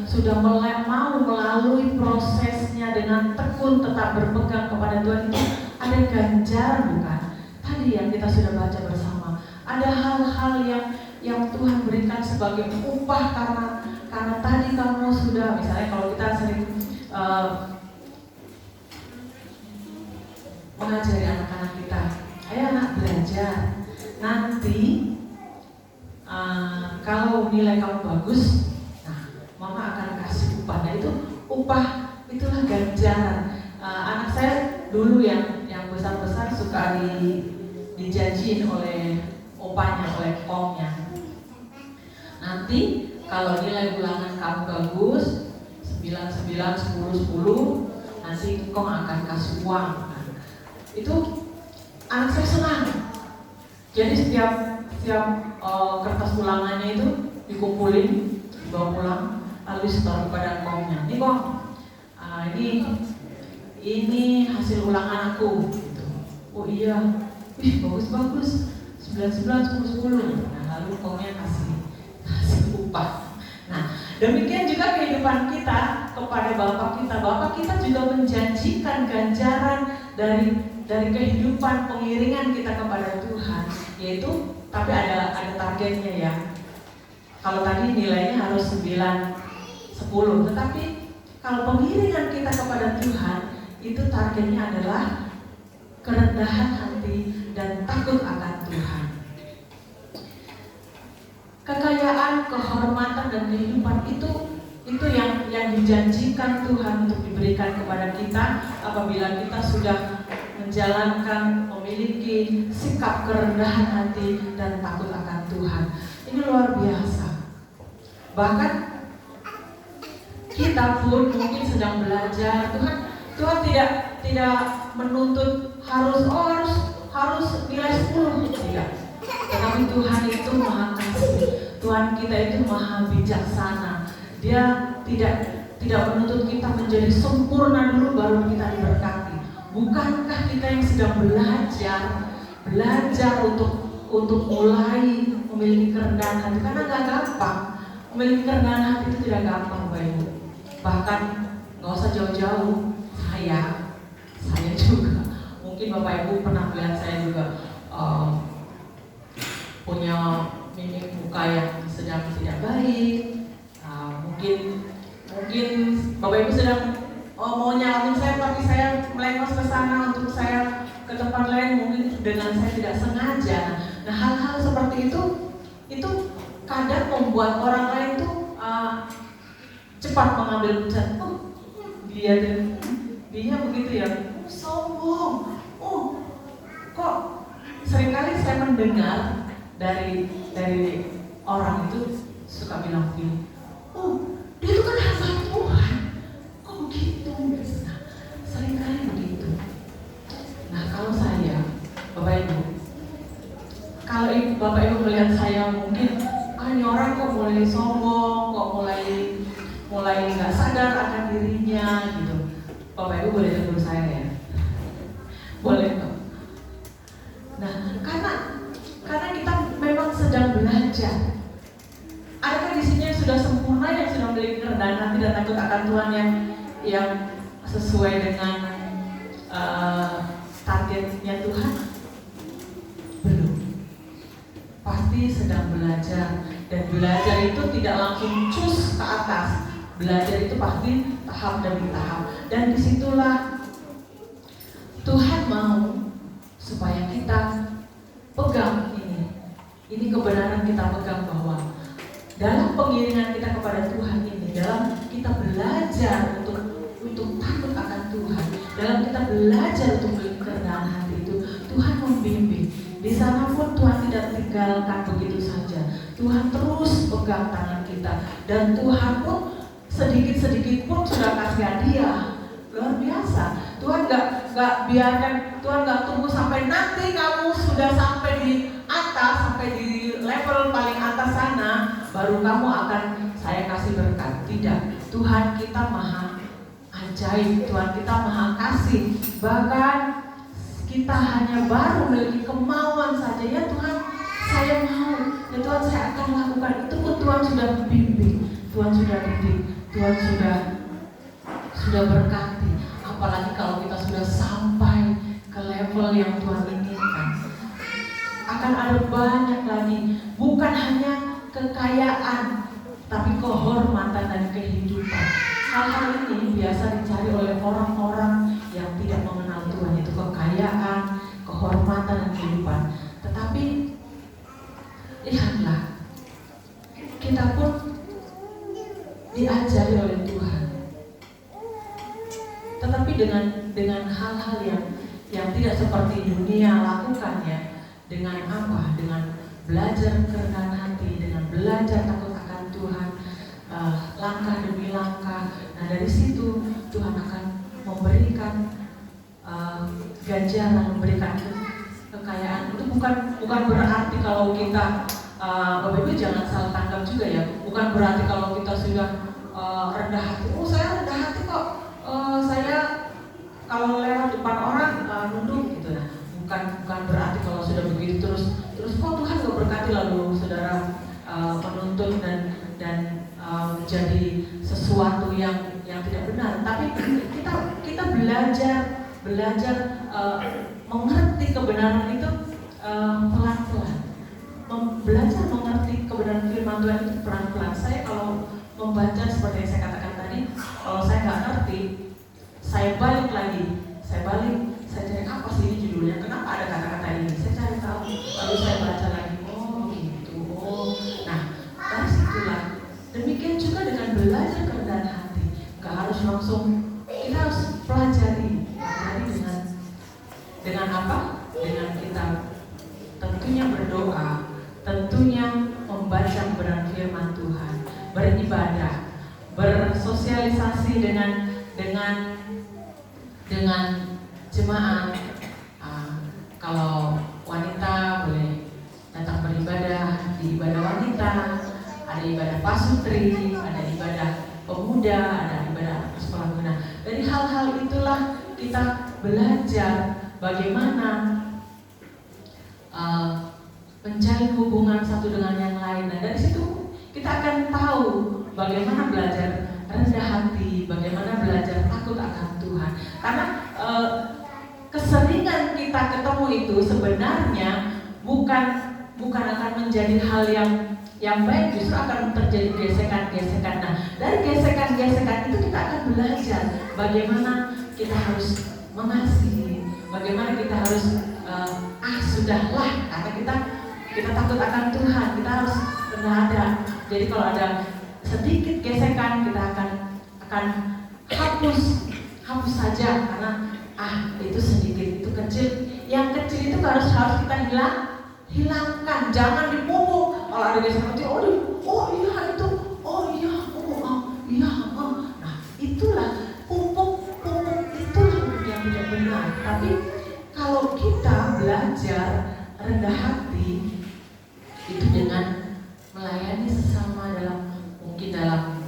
sudah mau melalui prosesnya dengan tekun tetap berpegang kepada Tuhan, itu ada ganjaran, bukan? Tadi yang kita sudah baca bersama, ada hal-hal yang Tuhan berikan sebagai upah karena tadi kamu sudah, misalnya kalau kita sering mengajari anak-anak kita, ayo anak belajar, nanti kalau nilai kamu bagus, nah mama akan kasih upah. Nah itu upah, itulah ganjaran. Anak saya dulu yang besar-besar suka dijanjiin oleh opanya, oleh omnya. Nanti kalau nilai ulangan kamu bagus 9, 10, 10, nanti kong akan kasih uang. Nah, itu anak saya senang. Jadi setiap kertas ulangannya itu dikumpulin, dibawa pulang, lalu ditaruh kepada komnya. Ini kong, ini hasil ulangan aku. Gitu. Oh iya, bagus, 9, 10, 10. Nah lalu komnya kasih upah. Nah demikian juga kehidupan kita kepada Bapak kita. Bapak kita juga menjanjikan ganjaran dari kehidupan pengiringan kita kepada Tuhan, yaitu tapi ada targetnya ya. Kalau tadi nilainya harus 9, 10, tetapi kalau pengiringan kita kepada Tuhan itu targetnya adalah kerendahan hati dan takut akan Tuhan. Kekayaan, kehormatan, dan kehidupan itu yang dijanjikan Tuhan untuk diberikan kepada kita apabila kita sudah menjalankan, memiliki sikap kerendahan hati dan takut akan Tuhan. Ini luar biasa. Bahkan kita pun mungkin sedang belajar. Tuhan tidak menuntut harus nilai 10, tidak. Tetapi Tuhan itu maha kasih. Tuhan kita itu maha bijaksana. Dia tidak menuntut kita menjadi sempurna dulu baru kita diberkati. Bukankah kita yang sedang belajar untuk mulai memiliki kerendahan hati? Karena gak gampang. Memiliki kerendahan hati itu tidak gampang, Bapak Ibu. Bahkan gak usah jauh-jauh. Saya juga. Mungkin Bapak Ibu pernah melihat saya juga punya mimik muka yang sedang tidak baik. Mungkin Bapak Ibu sedang mau nyalamin saya, tapi saya melengos ke sana untuk saya ke tempat lain, mungkin dengan saya tidak sengaja. Nah hal-hal seperti itu kadang membuat orang lain tuh cepat mengambil keputusan. Dia begitu ya, sombong. Kok seringkali saya mendengar dari orang itu suka bilang begini, dia itu kan hamba Tuhan, kok begitu? Nah, seringkali begitu. Nah kalau saya, Bapak Ibu, kalau Bapak Ibu melihat saya mungkin, ini orang kok mulai sombong, kok mulai nggak sadar akan dirinya gitu. Bapak Ibu boleh tegur saya ya, boleh kok. Nah karena kita memang sedang belajar firman Tuhan yang sesuai dengan targetnya Tuhan? Belum. Pasti sedang belajar, dan belajar itu tidak langsung cus ke atas. Belajar itu pasti tahap demi tahap, dan disitulah Tuhan mau supaya kita pegang ini kebenaran, kita pegang bahwa dalam pengiringan kita kepada Tuhan ini, dalam kita belajar untuk takut akan Tuhan, dalam kita belajar untuk kerendahan hati itu, Tuhan membimbing. Di sana pun Tuhan tidak tinggalkan begitu saja. Tuhan terus pegang tangan kita, dan Tuhan pun sedikit-sedikit pun sudah kasih hadiah. Luar biasa. Tuhan nggak biarkan, Tuhan nggak tunggu sampai nanti kamu sudah sampai di atas, sampai di level paling atas sana, baru kamu akan saya kasih berkat. Tidak. Tuhan kita maha ajaib, Tuhan kita maha kasih. Bahkan kita hanya baru memiliki kemauan saja, ya Tuhan saya mau, ya Tuhan saya akan lakukan. Itu pun Tuhan sudah bimbing, Tuhan sudah didik, Tuhan sudah berkati. Apalagi kalau kita sudah sampai ke level yang Tuhan inginkan, akan ada banyak lagi, bukan hanya kekayaan, tapi kehormatan dan kehidupan. Hal-hal ini biasa dicari oleh orang-orang yang tidak mengenal Tuhan, itu kekayaan, kehormatan dan kehidupan. Tetapi lihatlah, kita pun diajari oleh Tuhan, tetapi dengan hal-hal yang tidak seperti dunia lakukan, ya. Dengan apa? Dengan belajar kerendahan hati, dengan belajar takut akan Tuhan, langkah demi langkah. Nah, dari situ Tuhan akan memberikan ganjaran, memberikan kekayaan. Itu bukan berarti kalau kita Bapak Ibu jangan salah tangkap juga, ya. Bukan berarti kalau kita sudah rendah hati, oh saya rendah hati kok, saya kalau lewat depan orang nunduk gitu. Nah, bukan berarti kalau sudah begitu terus kok Tuhan gak berkati, lalu saudara menuntut dan menjadi sesuatu yang tidak benar. Tapi kita belajar mengerti kebenaran itu pelan-pelan. Belajar mengerti kebenaran firman Tuhan itu pelan-pelan. Saya kalau membaca seperti yang saya katakan tadi, kalau saya nggak ngerti, saya balik lagi, saya cari apa sih ini judulnya, kenapa ada kata-kata ini, saya cari tahu, lalu saya baca lagi, oh gitu, nah dari situlah. Demikian juga dengan belajar kerendahan hati, nggak harus langsung, kita harus pelajari dengan apa? Dengan kita tentunya berdoa, tentunya membaca kebenaran firman Tuhan, beribadah, bersosialisasi dengan jemaat. Kalau wanita boleh datang beribadah di ibadah wanita, ada ibadah pasutri, ada ibadah pemuda, ada ibadah sekolah menengah. Dari hal-hal itulah kita belajar bagaimana menjalin hubungan satu dengan yang lain. Dan dari situ kita akan tahu bagaimana belajar rendah hati, bagaimana belajar takut akan Tuhan. Karena keseringan kita ketemu itu sebenarnya bukan akan menjadi hal yang baik, justru akan terjadi gesekan-gesekan. Nah, dari gesekan-gesekan itu kita akan belajar bagaimana kita harus mengasihi, bagaimana kita harus sudahlah, karena kita takut akan Tuhan, kita harus bernada. Jadi kalau ada sedikit gesekan, kita akan hapus saja, karena itu sedikit, itu kecil. Yang kecil itu harus kita hilangkan, jangan dipupuk. Kalau ada gesekan kecil, nah itulah pupuk itulah yang tidak benar. Tapi kalau kita belajar rendah hati itu dengan melayani sesama mungkin dalam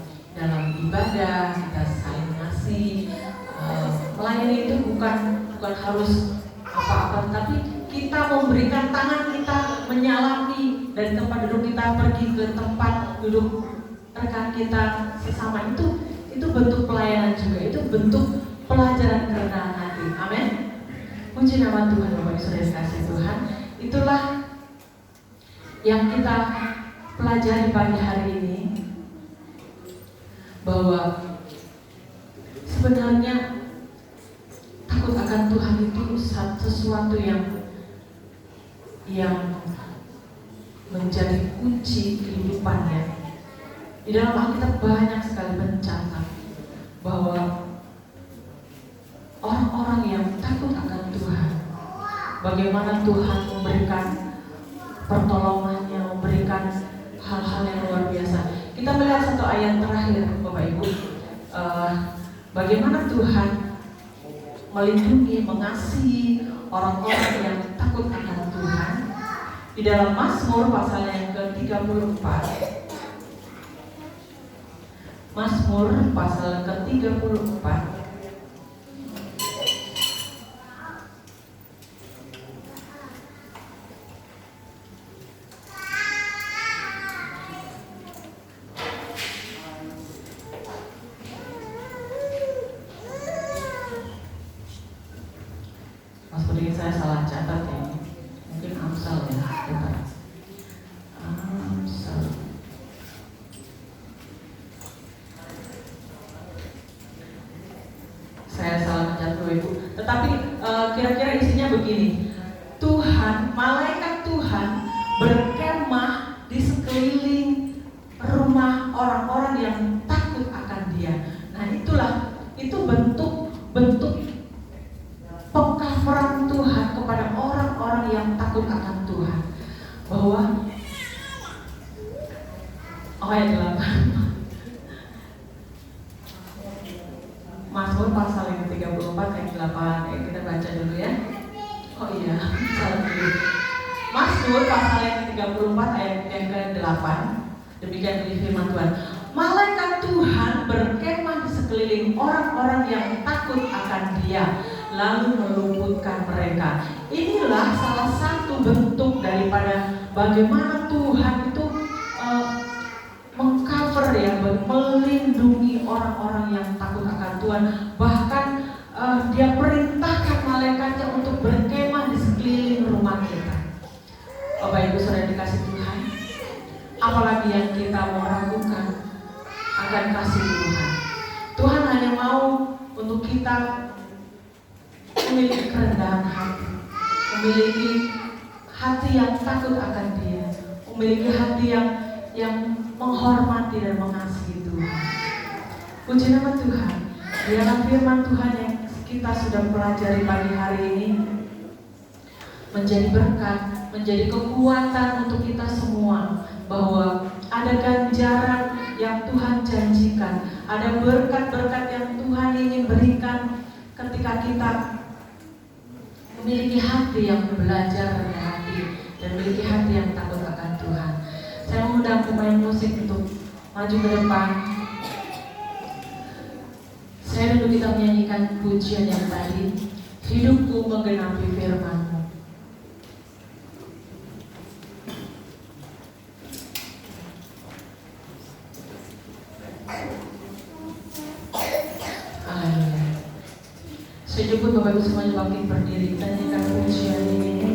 ibadah, kita saling ngasih. Melayani itu bukan harus apa-apa, tapi kita memberikan tangan kita menyalami dari tempat duduk kita pergi ke tempat duduk rekan kita sesama. Itu itu bentuk pelayanan juga, itu bentuk pelajaran kerendahan hati. Amin. Puji nama Tuhan, Bapak Ibu Saudara kasih Tuhan. Itulah yang kita pelajari pagi hari ini, bahwa sebenarnya takut akan Tuhan itu sesuatu yang menjadi kunci kehidupannya. Di dalam Alkitab banyak sekali mencatat bahwa orang-orang yang takut akan Tuhan, bagaimana Tuhan memberikan pertolongannya, memberikan hal-hal yang luar biasa. Kita melihat satu ayat terakhir, Bapak Ibu, bagaimana Tuhan melindungi, mengasihi orang-orang yang takut akan Tuhan. Di dalam Mazmur pasal yang ke-34, Mazmur pasal ke-34, Mazmur ini saya salah catat ya, mungkin Amsal ya, bentar. Amsal. Saya salah mencatat Ibu. Tetapi kira-kira isinya begini. Tuhan, malaikat Tuhan berkemah di sekeliling rumah orang-orang yang takut akan Dia. Nah, itu bentuk pengcoveran Tuhan kepada orang-orang yang takut akan Tuhan. Bahwa ayat 8, Mazmur pasal yang ke-34 ayat 8, kita baca dulu ya. Oh iya, salah dulu. Mazmur pasal yang ke-34 ayat yang ke-8, demikian bunyi firman Tuhan. Malaikat Tuhan berkemah di sekeliling orang-orang yang takut akan Dia, lalu meluputkan mereka. Inilah salah satu bentuk daripada bagaimana Tuhan itu mengcover ya, melindungi orang-orang yang takut akan Tuhan. Bahkan Dia perintahkan malaikatnya untuk berkemah di sekeliling rumah kita. Bapak Ibu Saudara dikasih Tuhan, apalagi yang kita mau ragukan akan kasih Tuhan. Tuhan hanya mau untuk kita memiliki kerendahan hati, memiliki hati yang takut akan Dia, memiliki hati yang menghormati dan mengasihi Tuhan. Puji nama Tuhan. Di dalam firman Tuhan yang kita sudah pelajari pagi hari ini menjadi berkat, menjadi kekuatan untuk kita semua, bahwa ada ganjaran yang Tuhan janjikan, ada berkat-berkat yang Tuhan ingin berikan ketika kita memiliki hati yang belajar rendah hati dan memiliki hati yang takut akan Tuhan. Saya mengundang pemain musik untuk maju ke depan. Saya dulu kita menyanyikan pujian yang tadi, hidupku menggenapi firman-Mu. Haleluya. Saya jemput Bapak Ibu semuanya bangkit berdiri, kita nyanyikan pujian ini.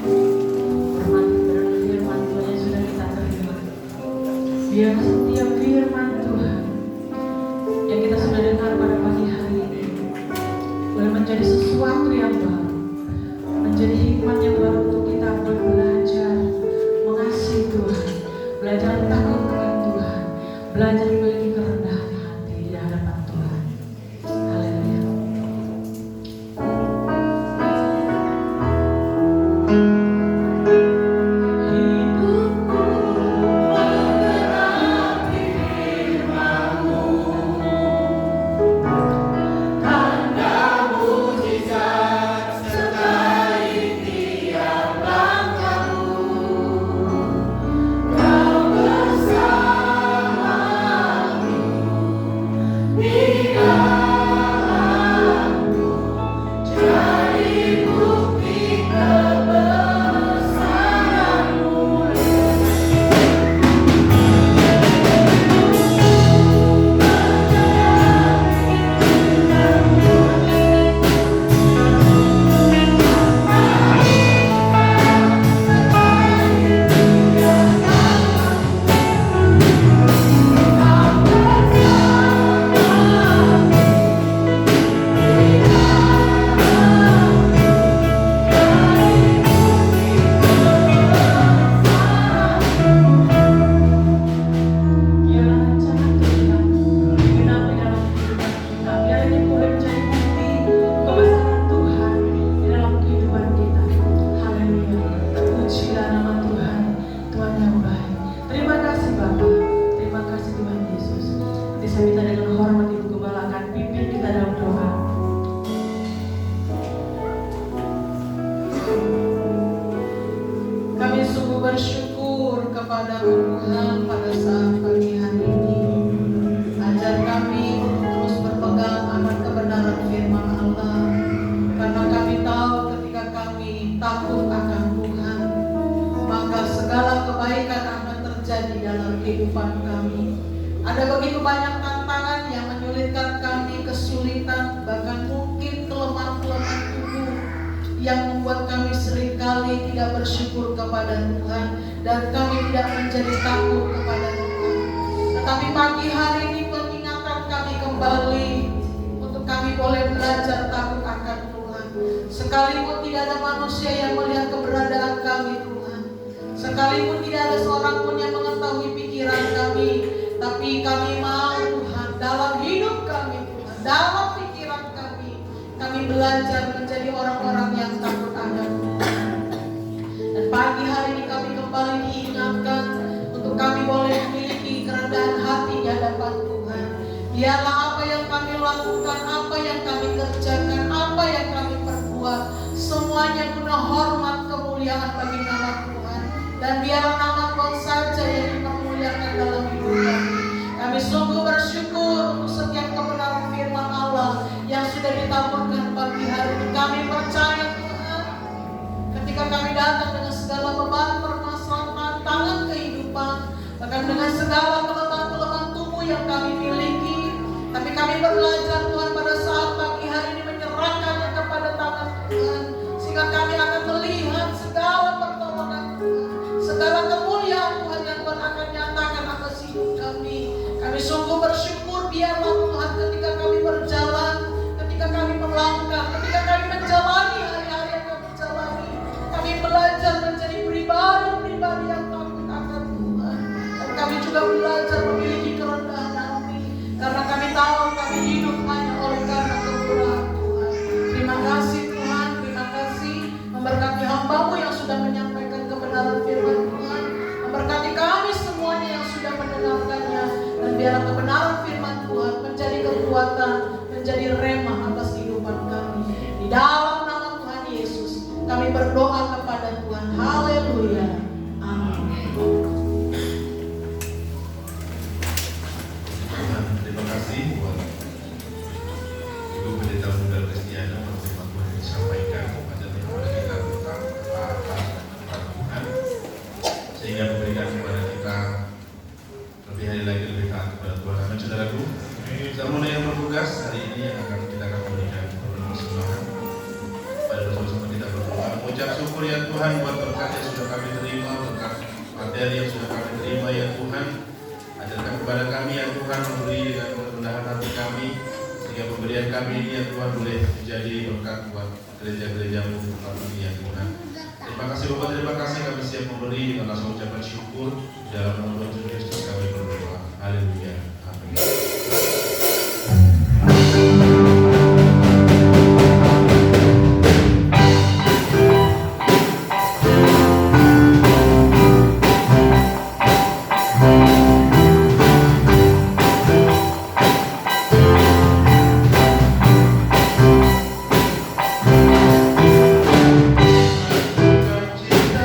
Hormati kebenaran firman Tuhan yang sudah kita terima. Biar setiap firman Tuhan yang kita sudah dengar pada pagi hari ini boleh menjadi sesuatu yang baru, menjadi hikmat yang baru untuk kita belajar mengasihi Tuhan, belajar takut akan Tuhan, belajar memiliki kerendahan hati di hadapan Tuhan. Haleluya. Tanda mujizat kepadamu Tuhan pada saat pagi hari ini. Ajar kami untuk terus berpegang akan kebenaran firman Allah, karena kami tahu ketika kami takut akan Tuhan, maka segala kebaikan akan terjadi dalam kehidupan kami. Ada begitu banyak tantangan yang menyulitkan kami, kesulitan, bahkan mungkin kelemahan-kelemahan tubuh yang membuat kami seringkali tidak bersyukur kepada Tuhan dan kami tidak menjadi takut kepada Tuhan. Tetapi pagi hari ini mengingatkan kami kembali untuk kami boleh belajar takut akan Tuhan. Sekalipun tidak ada manusia yang melihat keberadaan kami Tuhan, sekalipun tidak ada seorang pun yang mengetahui pikiran kami, tapi kami mau Tuhan dalam hidup kami Tuhan, dalam pikiran kami belajar menjadi orang-orang yang takut akan Tuhan. Dan pagi hari ini kami kembali diingatkan untuk kami boleh memiliki kerendahan hati di hadapan Tuhan. Biarlah apa yang kami lakukan, apa yang kami kerjakan, apa yang kami perbuat, semuanya guna hormat kemuliaan bagi nama Tuhan. Dan biarlah nama Tuhan saja yang dipermuliakan dalam hidup kami. Kami sungguh bersyukur untuk setiap kebenaran firman Allah yang sudah ditaburkan pagi hari ini. Kami percaya Tuhan, ketika kami datang dengan segala beban, permasalahan, tantangan kehidupan, bahkan dengan segala kelemahan-kelemahan tubuh yang kami miliki, tapi kami belajar Tuhan pada saat pagi hari ini menyerahkannya kepada tangan Tuhan, sehingga kami akan melihat segala pertolongan Tuhan, segala kemuliaan Tuhan yang Tuhan akan nyatakan atas hidup kami. Kami sungguh bersyukur, biarlah Tuhan ketika kami berjalan, ketika kami melangkah, ketika kami menjalani hari-hari yang kami jalani, kami belajar menjadi pribadi-pribadi yang takut akan Tuhan. Dan kami juga belajar memiliki kerendahan hati, karena kami tahu kami hidup hanya oleh karena kemurahan Tuhan. Terima kasih Tuhan, terima kasih memberkati hamba-Mu yang sudah menyampaikan kebenaran firman Tuhan, memberkati kami semuanya yang sudah mendengarkannya, dan biarlah kebenaran firman Tuhan menjadi kekuatan, menjadi remah atas kehidupan kami. Di dalam nama Tuhan Yesus kami berdoa kepada Tuhan. Haleluya. Amin. Terima kasih buat Ibu Pendeta Muda Kristiana yang firman Tuhan disampaikan kepada kita tentang ketaatan kepada Tuhan, sehingga memberikan kepada kita lebih hari lagi lebih taat kepada Tuhan. Amin, saudaraku. Kita mulai yang bertugas hari ini yang kita akan memberikan persembahan. Pada bersama-sama kita berdoa, mengucap syukur ya Tuhan buat berkat yang sudah kami terima, berkat materi yang sudah kami terima ya Tuhan. Ajarkan kepada kami ya Tuhan, memberi dengan kerendahan hati kami, sehingga pemberian kami ini ya Tuhan boleh menjadi berkat buat gereja-gereja-Mu ini ya Tuhan. Terima kasih Bapak, terima kasih, kami siap memberi dengan langsung ucapan syukur. Dalam nama Tuhan Yesus kami berdoa. Haleluya. Amin. Cinta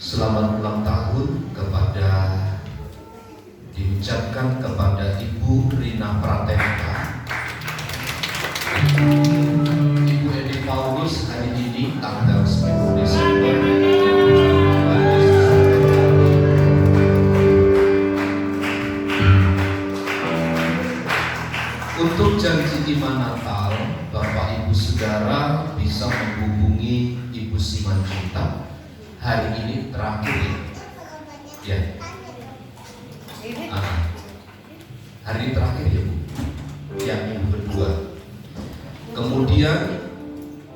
Selamat ulang tahun diucapkan kepada Ibu Rina Pratenta, Ibu Edi Paulus hari ini tanggal 10 Desember. Untuk janji iman Natal, Bapak Ibu Saudara bisa menghubungi Ibu Simanjuntak. Hari ini terakhir ya. Hari terakhir ya Bu, yang minggu kedua. Kemudian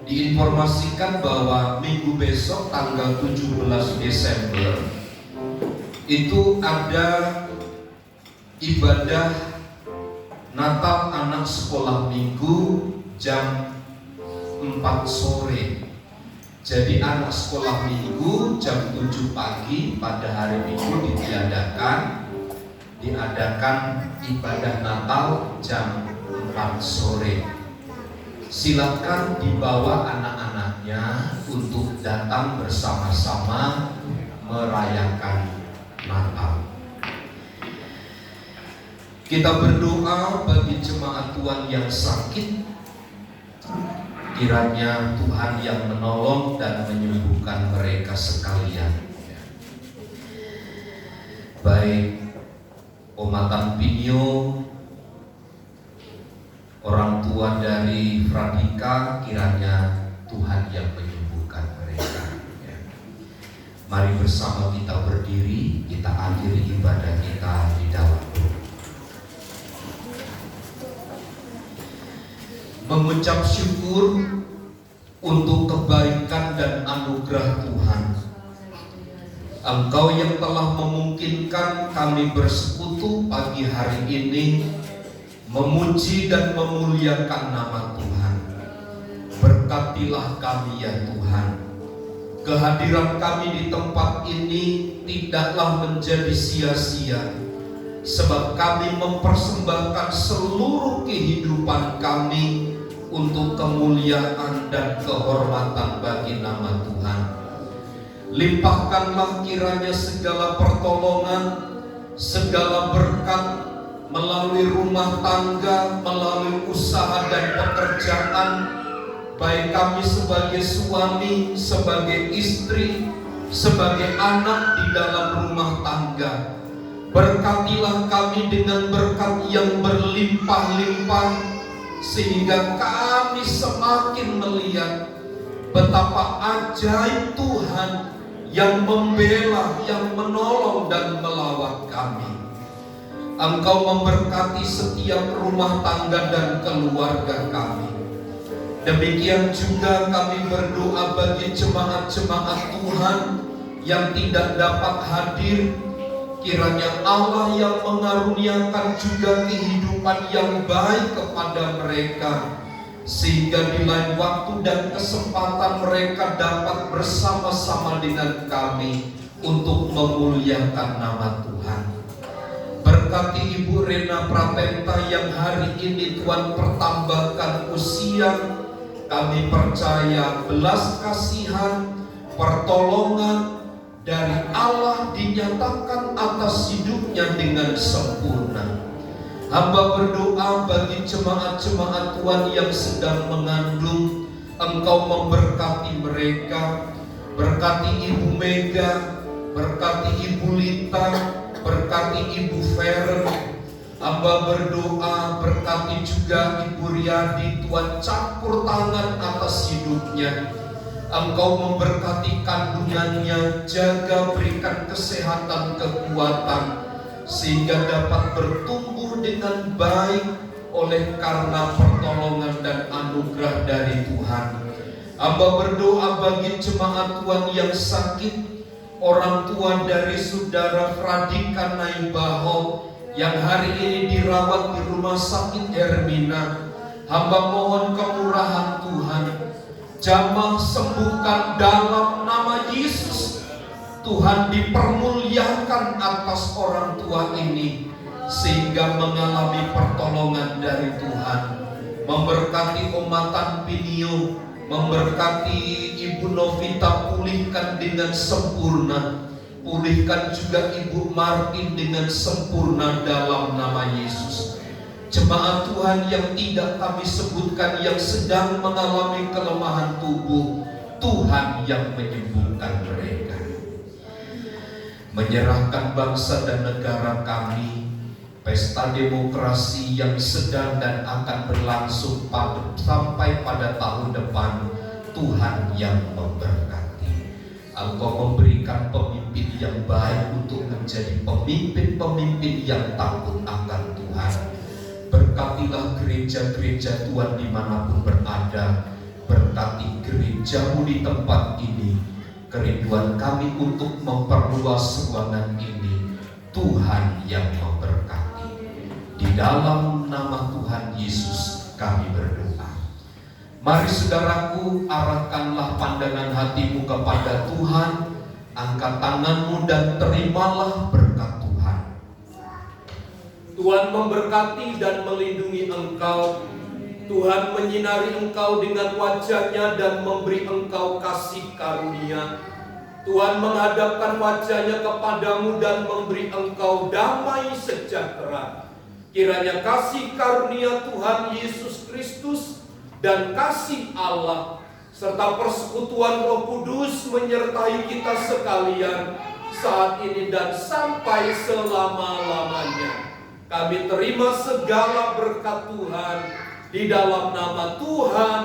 diinformasikan bahwa minggu besok tanggal 17 Desember itu ada ibadah Natal anak sekolah minggu jam 4 sore. Jadi anak sekolah minggu jam 7 pagi pada hari Minggu diadakan ibadah Natal jam 4 sore. Silakan dibawa anak-anaknya untuk datang bersama-sama merayakan Natal. Kita berdoa bagi jemaat Tuhan yang sakit, kiranya Tuhan yang menolong dan menyembuhkan mereka sekalian. Baik Omatan Pinyo, orang tua dari Fradika, kiranya Tuhan yang menyembuhkan mereka. Mari bersama kita berdiri, kita akhiri ibadah kita di dalam doa. Mengucap syukur untuk kebaikan dan anugerah Tuhan. Engkau yang telah memungkinkan kami bersekutu pagi hari ini, memuji dan memuliakan nama Tuhan. Berkatilah kami ya Tuhan. Kehadiran kami di tempat ini tidaklah menjadi sia-sia, sebab kami mempersembahkan seluruh kehidupan kami untuk kemuliaan dan kehormatan bagi nama Tuhan. Limpahkanlah kiranya segala pertolongan, segala berkat melalui rumah tangga, melalui usaha dan pekerjaan, baik kami sebagai suami, sebagai istri, sebagai anak di dalam rumah tangga. Berkatilah kami dengan berkat yang berlimpah-limpah, sehingga kami semakin melihat betapa ajaib Tuhan yang membela, yang menolong dan melawat kami. Engkau memberkati setiap rumah tangga dan keluarga kami. Demikian juga kami berdoa bagi jemaat-jemaat Tuhan yang tidak dapat hadir. Kiranya Allah yang mengaruniakan juga kehidupan yang baik kepada mereka, sehingga di lain waktu dan kesempatan mereka dapat bersama-sama dengan kami untuk memuliakan nama Tuhan. Berkati Ibu Rina Pratenta yang hari ini Tuhan pertambahkan usia. Kami percaya belas kasihan, pertolongan dari Allah dinyatakan atas hidupnya dengan sempurna. Hamba berdoa bagi jemaat-jemaat Tuhan yang sedang mengandung, Engkau memberkati mereka. Berkati Ibu Mega, berkati Ibu Lita, berkati Ibu Feren. Hamba berdoa berkati juga Ibu Riyadi, Tuhan campur tangan atas hidupnya. Engkau memberkati kandungannya, jaga, berikan kesehatan, kekuatan, sehingga dapat bertumbuh dengan baik oleh karena pertolongan dan anugerah dari Tuhan. Hamba berdoa bagi jemaat Tuhan yang sakit, orang tua dari saudara Fradika Naibaho yang hari ini dirawat di rumah sakit Hermina. Hamba mohon kemurahan Tuhan, jamah sembuhkan dalam nama Yesus. Tuhan dipermuliakan atas orang tua ini, sehingga mengalami pertolongan dari Tuhan. Memberkati Omatan Pinio, memberkati Ibu Novita Puli pulihkan dengan sempurna. Pulihkan juga Ibu Martin dengan sempurna dalam nama Yesus. Jemaat Tuhan yang tidak kami sebutkan yang sedang mengalami kelemahan tubuh, Tuhan yang menyembuhkan mereka. Menyerahkan bangsa dan negara kami, pesta demokrasi yang sedang dan akan berlangsung sampai pada tahun depan, Tuhan yang memberkati. Engkau memberikan pemimpin yang baik untuk menjadi pemimpin-pemimpin yang takut akan Tuhan. Berkatilah gereja-gereja Tuhan dimanapun berada. Berkati gerejamu di tempat ini. Kerinduan kami untuk memperluas ruangan ini, Tuhan yang memberkati. Di dalam nama Tuhan Yesus kami berdoa. Mari saudaraku, arahkanlah pandangan hatimu kepada Tuhan. Angkat tanganmu dan terimalah berkat Tuhan. Tuhan memberkati dan melindungi engkau. Tuhan menyinari engkau dengan wajah-Nya dan memberi engkau kasih karunia. Tuhan menghadapkan wajah-Nya kepadamu dan memberi engkau damai sejahtera. Kiranya kasih karunia Tuhan Yesus Kristus dan kasih Allah serta persekutuan Roh Kudus menyertai kita sekalian saat ini dan sampai selama-lamanya. Kami terima segala berkat Tuhan di dalam nama Tuhan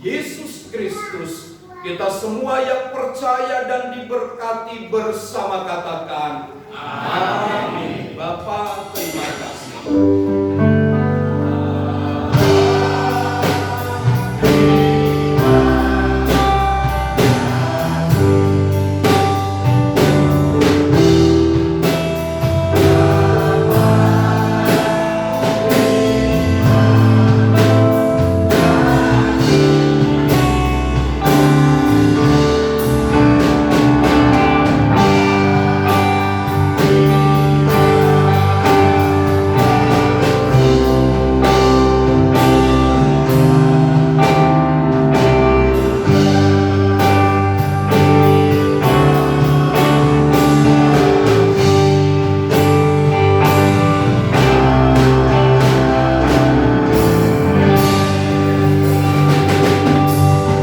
Yesus Kristus. Kita semua yang percaya dan diberkati bersama katakan amin. Bapak, terima kasih.